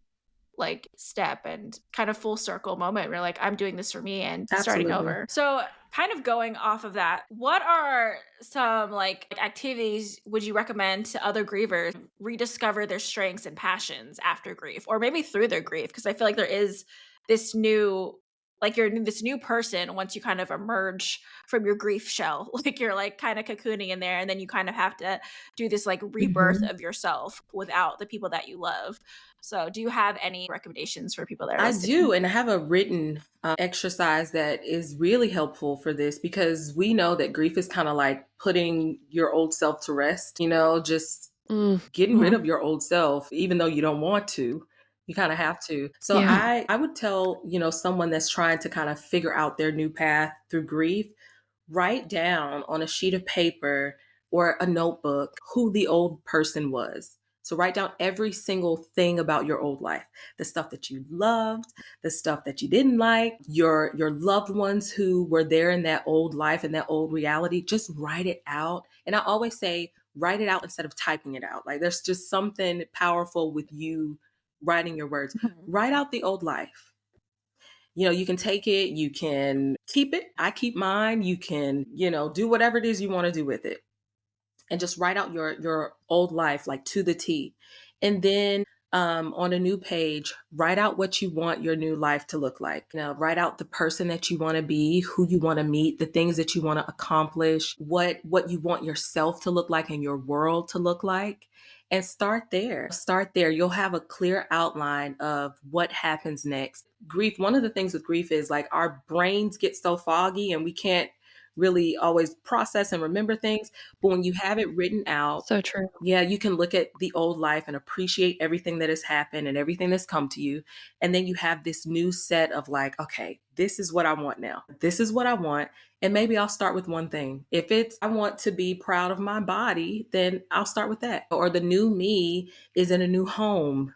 S2: like step and kind of full circle moment where like I'm doing this for me and starting
S3: absolutely.
S2: over. So kind of going off of that, what are some like activities would you recommend to other grievers rediscover their strengths and passions after grief or maybe through their grief? Because I feel like there is this new like you're this new person once you kind of emerge from your grief shell. Like you're like kind of cocooning in there, and then you kind of have to do this like rebirth
S3: Mhm.
S2: of yourself without the people that you love. So, do you have any recommendations for people that are
S3: I
S2: listening?
S3: do, and I have a written exercise that is really helpful for this because we know that grief is kind of like putting your old self to rest, just
S1: Mm,
S3: getting rid
S1: mhm.
S3: of your old self, even though you don't want to. You kind of have to. So
S1: Yeah.
S3: I would tell, someone that's trying to kind of figure out their new path through grief, write down on a sheet of paper or a notebook who the old person was. So write down every single thing about your old life, the stuff that you loved, the stuff that you didn't like, your loved ones who were there in that old life and that old reality. Just write it out. And I always say, write it out instead of typing it out. Like there's just something powerful with you writing your words.
S2: Mhm.
S3: Write out the old life. You can take it, you can keep it. I keep mine. You can, do whatever it is you want to do with it. And just write out your old life like to the T. And then on a new page, write out what you want your new life to look like. Write out the person that you want to be, who you want to meet, the things that you want to accomplish, what you want yourself to look like and your world to look like. And start there. Start there. You'll have a clear outline of what happens next. Grief, one of the things with grief is like our brains get so foggy and we can't really always process and remember things. But when you have it written out,
S1: So true.
S3: yeah, you can look at the old life and appreciate everything that has happened and everything that's come to you. And then you have this new set of like, okay, this is what I want now. This is what I want. And maybe I'll start with one thing. If it's, I want to be proud of my body, then I'll start with that. Or the new me is in a new home.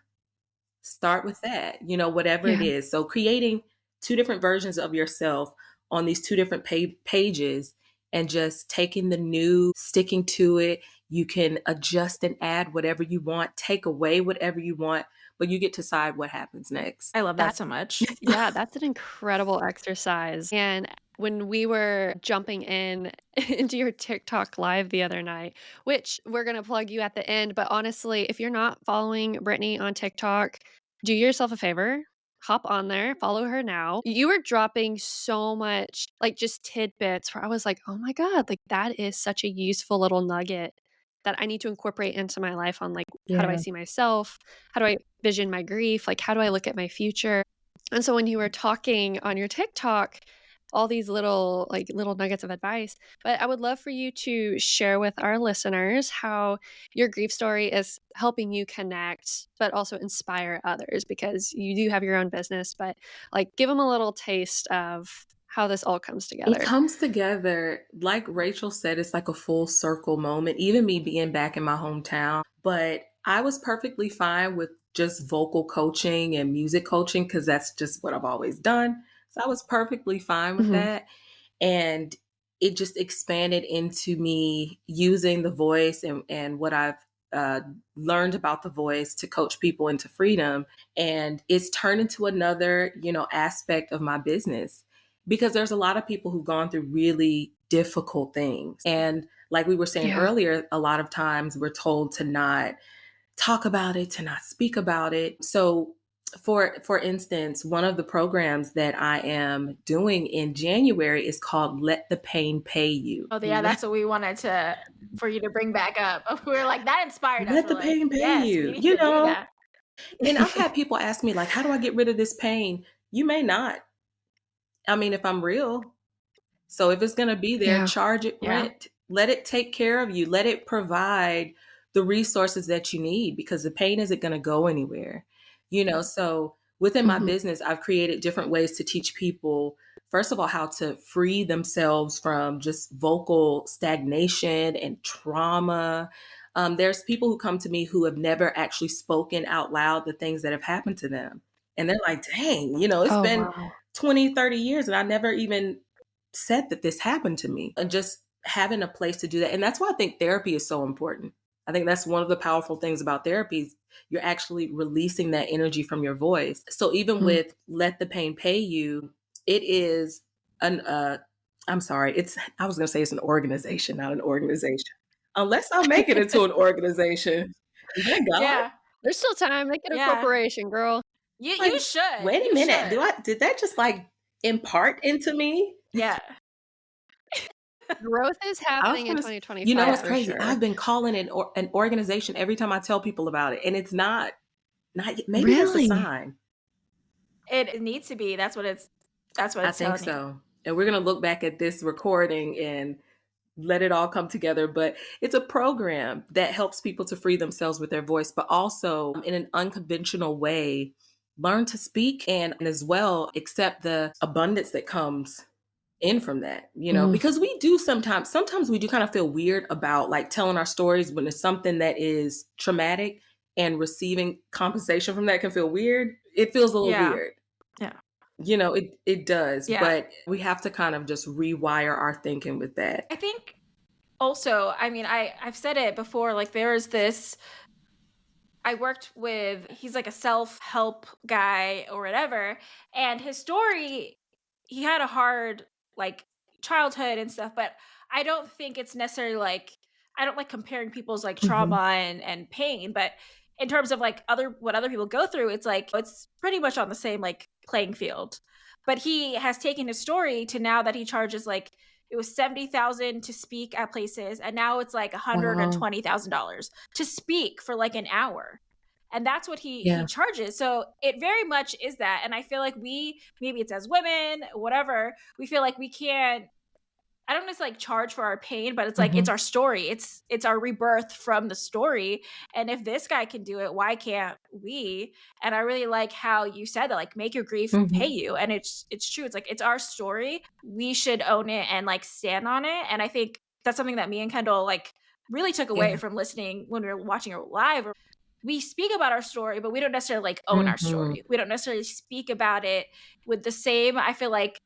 S3: Start with that, whatever it
S1: Yeah.
S3: is. So creating two different versions of yourself on these two different pages and just taking the new, sticking to it. You can adjust and add whatever you want, take away whatever you want, but you get to decide what happens next.
S2: I love that
S1: That
S2: so much.
S1: Yeah, that's an incredible exercise, and when we were jumping in into your TikTok live the other night, which we're gonna plug you at the end, but honestly, if you're not following Brittany on TikTok, do yourself a favor, hop on there, follow her now. You were dropping so much, like, just tidbits where I was like, "Oh my god, like, that is such a useful little nugget that I need to incorporate into my life on, like, how do I
S3: Yeah.
S1: see myself? How do I vision my grief? Like, how do I look at my future?" And so when you were talking on your TikTok, all these little nuggets of advice, but I would love for you to share with our listeners how your grief story is helping you connect, but also inspire others because you do have your own business, but like give them a little taste of how this all comes
S3: It
S1: together.
S3: comes together, like Rachel said, it's like a full circle moment, even me being back in my hometown. But I was perfectly fine with just vocal coaching and music coaching because that's just what I've always done. So I was perfectly fine with
S1: Mhm.
S3: that. And it just expanded into me using the voice and what I've uh, learned about the voice to coach people into freedom. And it's turned into another, aspect of my business because there's a lot of people who've gone through really difficult things. And like we were saying
S1: Yeah.
S3: earlier, a lot of times we're told to not talk about it, to not speak about it. So for instance, one of the programs that I am doing in January is called Let the Pain Pay You.
S2: Oh, yeah, that's what we wanted to for you to bring back up. We were like, that inspired us.
S3: Let
S2: We're
S3: the
S2: like,
S3: pain pay
S2: yes, we
S3: you,
S2: need to do that.
S3: And I've had people ask me like, how do I get rid of this pain? You may not. I mean, if I'm real, so if it's going to be there,
S1: Yeah.
S3: charge it
S2: Yeah.
S3: rent. Let it take care of you. Let it provide the resources that you need because the pain isn't going to go anywhere. So within my
S1: Mhm.
S3: business, I've created different ways to teach people, first of all, how to free themselves from just vocal stagnation and trauma. There's people who come to me who have never actually spoken out loud the things that have happened to them. And they're like, dang, it's
S1: Oh,
S3: been
S1: wow.
S3: 20, 30 years and I never even said that this happened to me and just having a place to do that. And that's why I think therapy is so important. I think that's one of the powerful things about therapy is you're actually releasing that energy from your voice. So even
S1: Mm.
S3: with Let the Pain Pay You, it is an I'm sorry, I was gonna say it's an organization, not an organization. Unless I make it into an organization. Is that God?
S2: Yeah.
S1: There's still time, make it a
S2: Yeah.
S1: corporation, girl.
S2: You
S3: Like,
S2: should.
S3: wait a
S2: You
S3: minute.
S2: should.
S3: Did that just like impart into me.
S2: Yeah.
S1: Growth is
S3: I was
S1: happening in
S3: gonna, you know,
S1: 2025
S3: it's
S2: Yeah.
S1: for
S3: crazy.
S1: sure.
S3: I've been calling it an organization every time I tell people about it, and it's not yet. Maybe that's a
S1: Really?
S3: sign.
S2: It needs to be. That's what
S3: I
S2: it's
S3: think
S2: telling you.
S3: so. And we're gonna look back at this recording and let it all come together. But it's a program that helps people to free themselves with their voice, but also in an unconventional way, learn to speak and as well accept the abundance that comes in from that, you know,
S1: Mm.
S3: because we do sometimes we do kind of feel weird about like telling our stories when it's something that is traumatic, and receiving compensation from that can feel weird. It feels a little
S2: Yeah.
S3: weird.
S2: Yeah.
S3: You know, it does,
S2: Yeah.
S3: but we have to kind of just rewire our thinking with that.
S2: I think also, I mean, I've said it before, like there is this I worked with he's like a self-help guy or whatever, and his story, he had a hard like childhood and stuff, but I don't think it's necessarily like I don't like comparing people's like trauma
S3: Mhm.
S2: and pain, but in terms of like other what other people go through, it's like it's pretty much on the same like playing field. But he has taken his story to now that he charges like it was 70,000 to speak at places, and now it's like
S3: Wow.
S2: $120,000 to speak for like an hour, and that's what he
S3: Yeah.
S2: charges. So it very much is that, and I feel like we maybe it's as women whatever we feel like we can't I don't necessarily like charge for our pain, but it's like it's
S3: Mhm.
S2: our story. It's our rebirth from the story. And if this guy can do it, why can't we? And I really like how you said that, like make your grief pay
S3: Mhm.
S2: you. And it's true. It's like it's our story. We should own it and like stand on it. And I think that's something that me and Kendall like really took away
S3: Yeah.
S2: from listening when we were watching her live. We speak about our story, but we don't necessarily like own our
S3: Mhm.
S2: story. We don't necessarily speak about it with the same, I feel like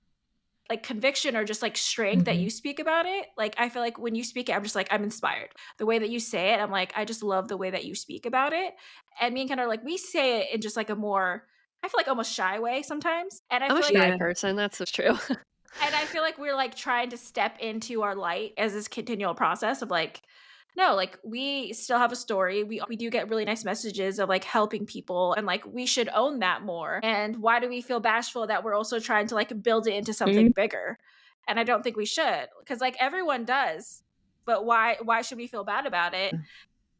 S2: conviction or just like strength that you
S3: Mhm.
S2: speak about it. Like I feel like when you speak it, I'm just like I'm inspired. The way that you say it, I'm like I just love the way that you speak about it. And me and kind of like we say it in just like a more I feel like almost shy way sometimes.
S1: I'm a shy
S3: Yeah.
S1: person, that's so true.
S2: And I feel like we're like trying to step into our light as this continual process of like no, like we still have a story. We do get really nice messages of like helping people and like we should own that more. And why do we feel bashful that we're also trying to like build it into something
S3: Mhm.
S2: bigger? And I don't think we should because like everyone does. But why should we feel bad about it?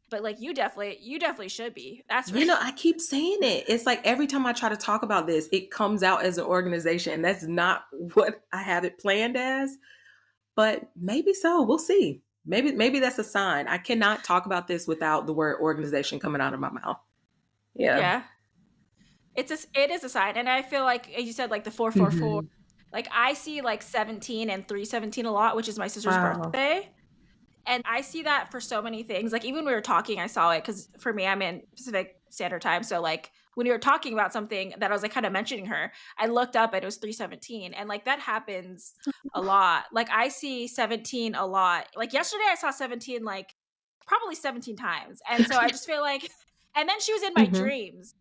S2: But like you definitely should be. That's for
S3: You know, I keep saying it. It's like every time I try to talk about this, it comes out as an organization, and that's not what I have it planned as. But maybe so. We'll see. Maybe that's a sign. I cannot talk about this without the word organization coming out of my mouth. Yeah.
S2: yeah. It is a sign. And I feel like as you said like the 444
S3: Mhm.
S2: like I see like 17 and 317 a lot, which is my sister's
S3: Wow.
S2: birthday. And I see that for so many things. Like even when we were talking, I saw it because for me, I'm in Pacific Standard Time. So like when we were talking about something that I was like kind of mentioning her, I looked up and it was 317. And like that happens a lot. Like I see 17 a lot. Like yesterday I saw 17 like probably 17 times. And so I just feel like and then she was in my
S3: Mhm.
S2: dreams.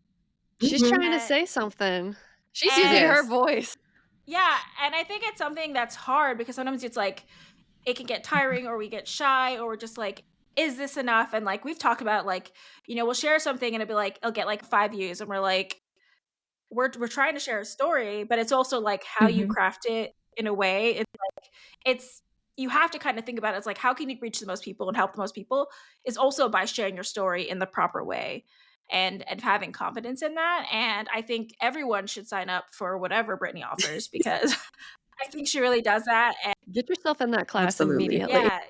S1: She's
S3: Mhm.
S1: trying to
S2: And,
S1: say something. She's using
S2: and
S1: her
S3: Yes.
S1: voice.
S2: yeah, and I think it's something that's hard because sometimes it's like it can get tiring or we get shy or we're just like is this enough and like we've talked about like we'll share something and it'll be like it'll get like 5 views and we're like we're trying to share a story but it's also like how you
S3: Mhm.
S2: craft it in a way it's you have to kind of think about it. It's like how can you reach the most people and help the most people is also by sharing your story in the proper way and having confidence in that. And I think everyone should sign up for whatever Brittany offers because I think she really does that.
S1: Get yourself in that class
S3: Absolutely.
S1: immediately.
S2: Yeah,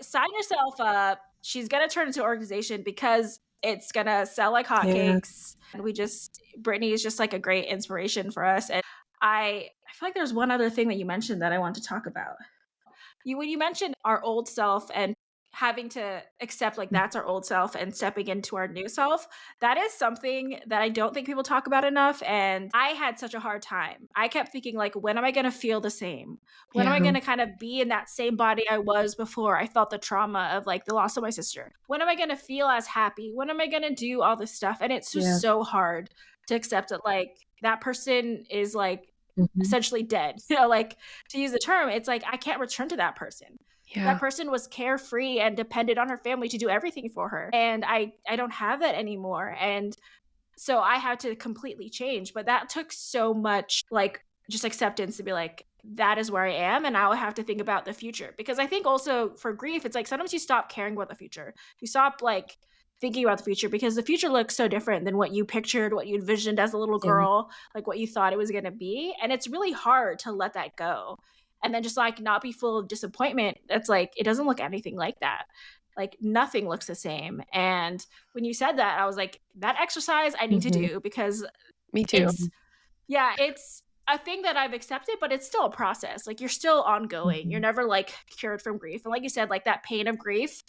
S2: sign yourself up. She's gonna turn into an organization because it's gonna sell like
S3: Yeah.
S2: hotcakes. And we just Brittany is just like a great inspiration for us. And I feel like there's one other thing that you mentioned that I want to talk about. You when you mentioned our old self and having to accept like that's our old self and stepping into our new self, that is something that I don't think people talk about enough. And I had such a hard time. I kept thinking like, when am I going to feel the same? When am I
S1: Yeah.
S2: going to kind of be in that same body I was before I felt the trauma of like the loss of my sister? When am I going to feel as happy? When am I going to do all this stuff? And it's
S3: Yeah.
S2: just so hard to accept that like that person is like
S3: Mhm.
S2: essentially dead. Like to use the term, it's like I can't return to that person. That
S1: Yeah.
S2: person was carefree and depended on her family to do everything for her. And I don't have that anymore. And so I had to completely change. But that took so much like just acceptance to be like, that is where I am, and now I have to think about the future. Because I think also for grief, it's like sometimes you stop caring about the future. You stop like thinking about the future because the future looks so different than what you pictured, what you envisioned as a little
S3: Yeah.
S2: girl, like what you thought it was going to be. And it's really hard to let that go. And then just like not be full of disappointment. That's like, it doesn't look anything like that. Like nothing looks the same. And when you said that, I was like, that exercise I need to
S3: Mhm.
S2: do because
S1: Me too.
S2: it's, yeah, it's a thing that I've accepted, but it's still a process. Like you're still ongoing. You're
S3: Mhm.
S2: never like cured from grief. And like you said, like that pain of grief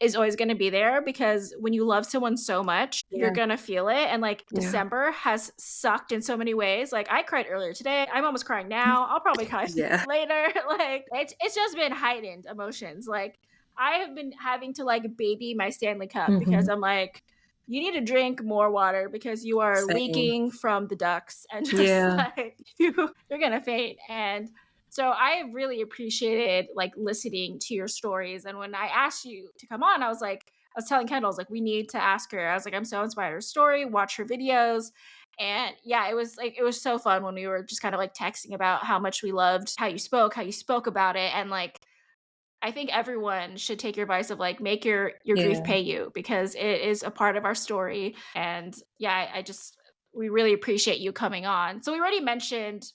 S2: is always going to be there because when you love someone so much, you're
S3: Yeah.
S2: going to feel it. And like
S1: Yeah.
S2: December has sucked in so many ways. Like I cried earlier today. I'm almost crying now. I'll probably cry
S3: Yeah.
S2: later. Like it's just been heightened emotions. Like I have been having to like baby my Stanley Cup because
S3: Mhm.
S2: I'm like, you need to drink more water because you are
S3: Same.
S2: leaking from the ducts and just
S3: Yeah.
S2: like you're gonna faint. And so I really appreciated like listening to your stories. And when I asked you to come on, I was like, I was telling Kendall, I was like, we need to ask her. I was like, I'm so inspired by her story, watch her videos. And yeah, it was so fun when we were just kind of like texting about how much we loved how you spoke about it. And like I think everyone should take your advice of like make your grief
S3: Yeah.
S2: pay you because it is a part of our story. And yeah, I just we really appreciate you coming on. So we already mentioned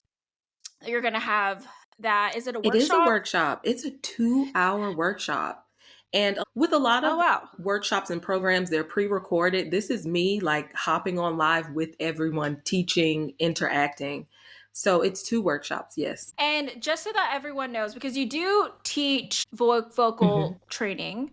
S2: that you're gonna have that. Is it a
S3: It is a
S2: workshop?
S3: workshop. It's a 2-hour workshop. And with a lot
S2: Oh
S3: of
S2: wow.
S3: workshops and programs, they're pre-recorded. This is me like hopping on live with everyone, teaching, interacting. So it's 2 workshops, yes.
S2: And just so that everyone knows, because you do teach
S3: Mhm.
S2: vocal training,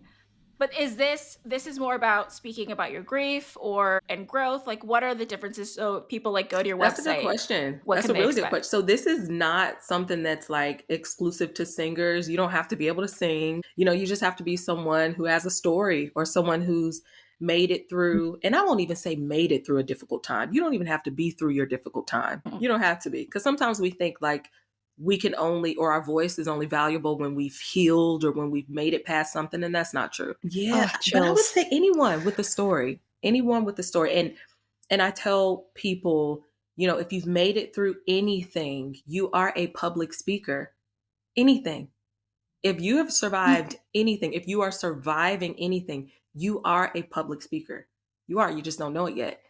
S2: but is this is more about speaking about your grief or and growth? Like what are the differences so people like go to your
S3: That's a good
S2: website?
S3: question.
S2: What
S3: That's
S2: can
S3: a
S2: they
S3: really good
S2: expect?
S3: question. So this is not something that's like exclusive to singers. You don't have to be able to sing. You just have to be someone who has a story or someone who's made it through. And I won't even say made it through a difficult time. You don't even have to be through your difficult time.
S2: Mhm.
S3: You don't have to be. Because sometimes we think like we can only, or our voice is only valuable when we've healed or when we've made it past something. And that's not true.
S1: Oh,
S3: Yeah. But I would
S1: chills.
S3: say anyone with a story, anyone with a story. And I tell people, if you've made it through anything, you are a public speaker. Anything. If you have survived anything, if you are surviving anything, you are a public speaker. You are, you just don't know it yet.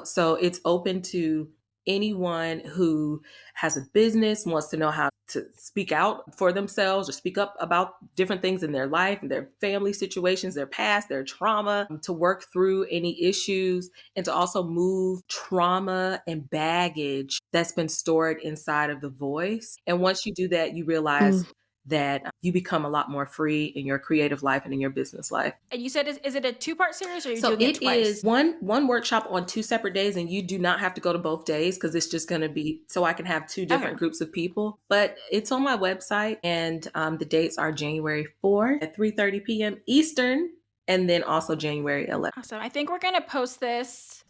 S3: So it's open to anyone who has a business, wants to know how to speak out for themselves or speak up about different things in their life and their family situations, their past, their trauma, to work through any issues and to also move trauma and baggage that's been stored inside of the voice. And once you do that, you realize
S1: Mm.
S3: that you become a lot more free in your creative life and in your business life.
S2: And you said is it a two-part series or are you
S3: So
S2: doing it
S3: it is
S2: twice?
S3: one workshop on 2 separate days, and you do not have to go to both days because it's just going to be so I can have 2
S2: Okay.
S3: different groups of people. But it's on my website, and the dates are January 4th at 3:30 p.m. Eastern, and then also January 11th.
S2: Awesome. I think we're gonna post this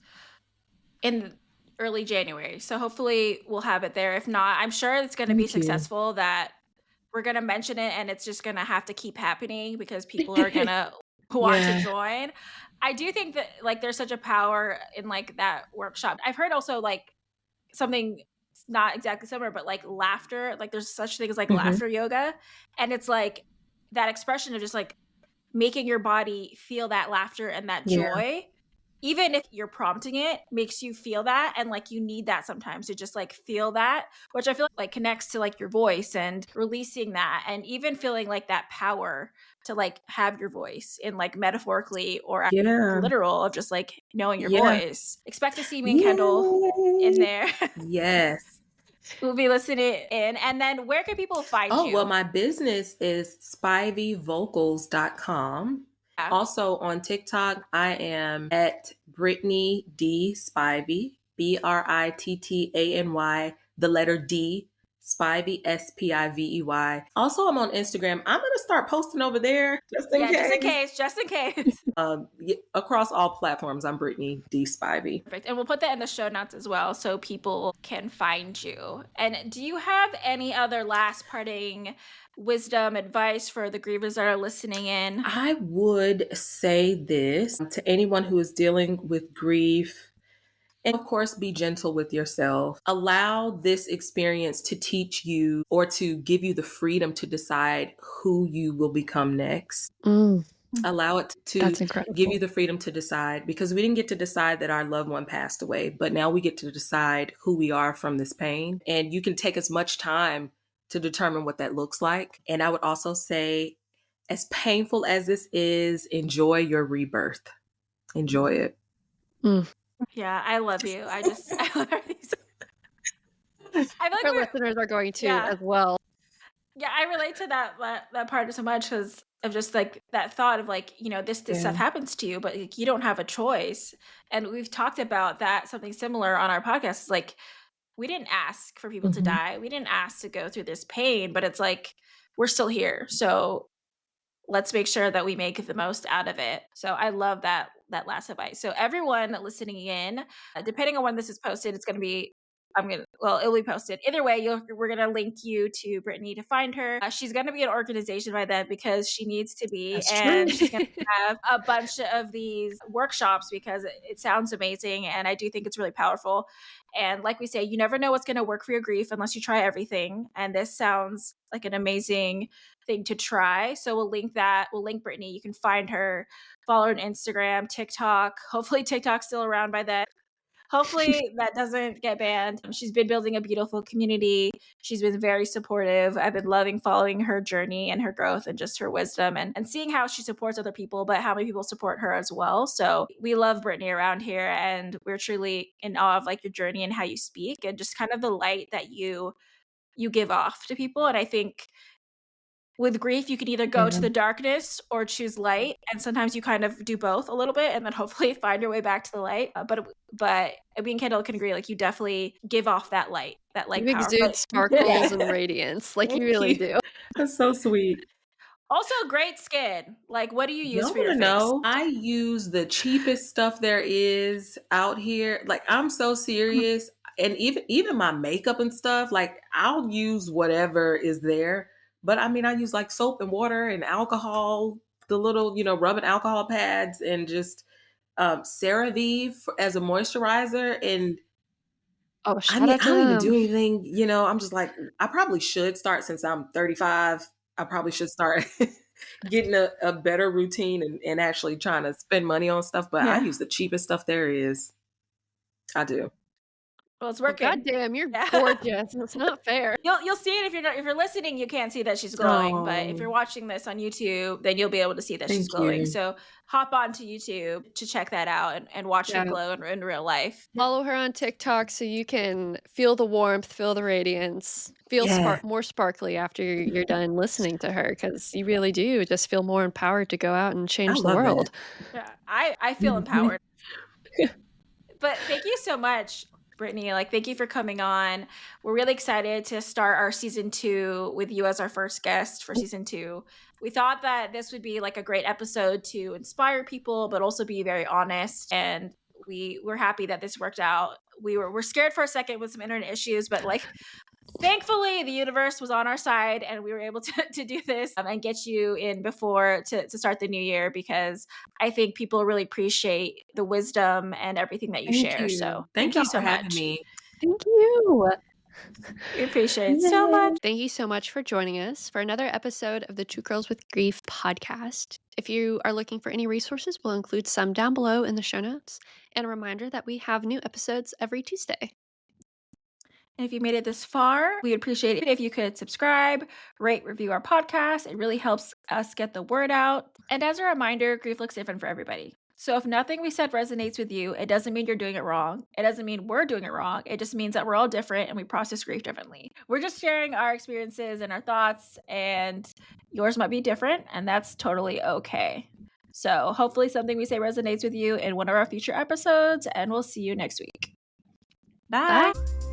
S2: in early January. So hopefully we'll have it there. If not, I'm sure it's gonna be
S3: Thank you.
S2: successful that we're gonna mention it and it's just gonna have to keep happening because people are gonna want to
S3: Yeah.
S2: join. I do think that like there's such a power in like that workshop. I've heard also like something not exactly similar, but like laughter. Like there's such thing as like
S3: Mhm.
S2: laughter yoga. And it's like that expression of just like making your body feel that laughter and that
S3: Yeah.
S2: joy even if you're prompting it makes you feel that and like you need that sometimes to just like feel that which I feel like connects to like your voice and releasing that and even feeling like that power to like have your voice in like metaphorically or
S3: Yeah.
S2: literal of just like knowing your
S3: Yeah.
S2: voice. Expect to see me and Kendall in
S3: Yay.
S2: there.
S3: Yes.
S2: We'll be listening in. And then where can people find
S3: Oh, well,
S2: you?
S3: my business is spiveyvocals.com.
S2: Yeah.
S3: Also on TikTok, I am at Brittany D Spivey, Brittany, the letter D, Spivey, Spivey. Also, I'm on Instagram. I'm going to start posting over there just in
S2: Yeah, just in
S3: case.
S2: case, just in case.
S3: Across all platforms, I'm Brittany D Spivey.
S2: Perfect. And we'll put that in the show notes as well so people can find you. And do you have any other last parting wisdom, advice for the grievers that are listening in?
S3: I would say this to anyone who is dealing with grief. And of course, be gentle with yourself. Allow this experience to teach you or to give you the freedom to decide who you will become next.
S1: Mm,
S3: Allow it to
S1: that's
S3: give you
S1: incredible.
S3: the freedom to decide, because we didn't get to decide that our loved one passed away, but now we get to decide who we are from this pain. And you can take as much time to determine what that looks like. And I would also say, as painful as this is, enjoy your rebirth. Enjoy it.
S1: Mm.
S2: Yeah, I love you. I love everything. I feel like
S1: Our
S2: we're
S1: listeners are going to
S2: yeah.
S1: as well.
S2: Yeah, I relate to that part so much because of just like that thought of like, this
S3: Yeah.
S2: stuff happens to you, but like, you don't have a choice. And we've talked about that something similar on our podcast. It's like we didn't ask for people to
S3: Mhm.
S2: die. We didn't ask to go through this pain, but it's like we're still here. So let's make sure that we make the most out of it. So I love that last advice. So everyone listening in, depending on when this is posted, it's going to be it'll be posted. Either way, we're going to link you to Brittany to find her. She's going to be an organization by then because she needs to be,
S3: That's
S2: and
S3: true.
S2: she's going to have a bunch of these workshops because it sounds amazing, and I do think it's really powerful. And like we say, you never know what's going to work for your grief unless you try everything. And this sounds like an amazing thing to try. So we'll link that. We'll link Brittany. You can find her, follow her on Instagram, TikTok. Hopefully TikTok's still around by then. Hopefully that doesn't get banned. She's been building a beautiful community. She's been very supportive. I've been loving following her journey and her growth and just her wisdom and seeing how she supports other people, but how many people support her as well. So we love Brittany around here, and we're truly in awe of like your journey and how you speak and just kind of the light that you give off to people. And I think with grief, you can either go to
S3: Yeah.
S2: the darkness or choose light, and sometimes you kind of do both a little bit, and then hopefully find your way back to the light. But me and Kendall can agree, like you definitely give off that light
S1: You
S2: power.
S1: exude
S2: But
S1: sparkles and radiance, like you
S3: Thank
S1: really
S3: you.
S1: do.
S3: That's so sweet.
S2: also, great skin. Like, what do you use
S3: Y'all
S2: for your
S3: wanna
S2: face?
S3: know? I use the cheapest stuff there is out here. Like, I'm so serious. And even my makeup and stuff, like I'll use whatever is there. But I mean, I use like soap and water and alcohol, the little, rubbing alcohol pads, and just CeraVe as a moisturizer. And
S1: Oh,
S3: I
S1: shout
S3: mean,
S1: out
S3: I
S1: to
S3: don't even
S1: them.
S3: do anything, I'm just like, I probably should start since I'm 35. I probably should start getting a better routine and actually trying to spend money on stuff. But I
S2: Yeah.
S3: use the cheapest stuff there is. I do.
S2: Well, it's
S1: Well,
S2: working.
S1: goddamn, you're
S2: Yeah.
S1: gorgeous. It's not fair.
S2: You'll see it if you're listening, you can't see that she's glowing, but if
S3: Oh,
S2: you're watching this on YouTube, then you'll be able to see that she's
S3: thank
S2: glowing.
S3: you.
S2: So hop onto YouTube to check that out and watch her
S1: Yeah.
S2: glow in real life.
S1: Follow her on TikTok so you can feel the warmth, feel the radiance, feel
S3: Yeah,
S1: more sparkly after you're done listening to her, because you really do just feel more empowered to go out and
S3: I
S1: change the
S3: love that.
S1: world.
S2: Yeah, I feel empowered. But thank you so much, Brittany. Like, thank you for coming on. We're really excited to start our season 2 with you as our first guest for season 2. We thought that this would be like a great episode to inspire people, but also be very honest. And we're happy that this worked out. We're scared for a second with some internet issues, but like thankfully the universe was on our side and we were able to do this and get you in before to start the new year, because I think people really appreciate the wisdom and everything that you
S3: Thank
S2: share. So
S3: you.
S2: thank
S3: Thank
S2: you
S3: y'all
S2: so
S3: for having
S2: much.
S3: me.
S1: Thank you.
S2: We appreciate it so much.
S3: Yay.
S1: Thank you so much for joining us for another episode of the Two Girls with Grief podcast. If you are looking for any resources, we'll include some down below in the show notes. And a reminder that we have new episodes every Tuesday.
S2: And if you made it this far, we appreciate it if you could subscribe, rate, review our podcast. It really helps us get the word out. And as a reminder, grief looks different for everybody. So if nothing we said resonates with you, it doesn't mean you're doing it wrong. It doesn't mean we're doing it wrong. It just means that we're all different and we process grief differently. We're just sharing our experiences and our thoughts, and yours might be different, and that's totally okay. So hopefully something we say resonates with you in one of our future episodes, and we'll see you next week. Bye.
S1: Bye.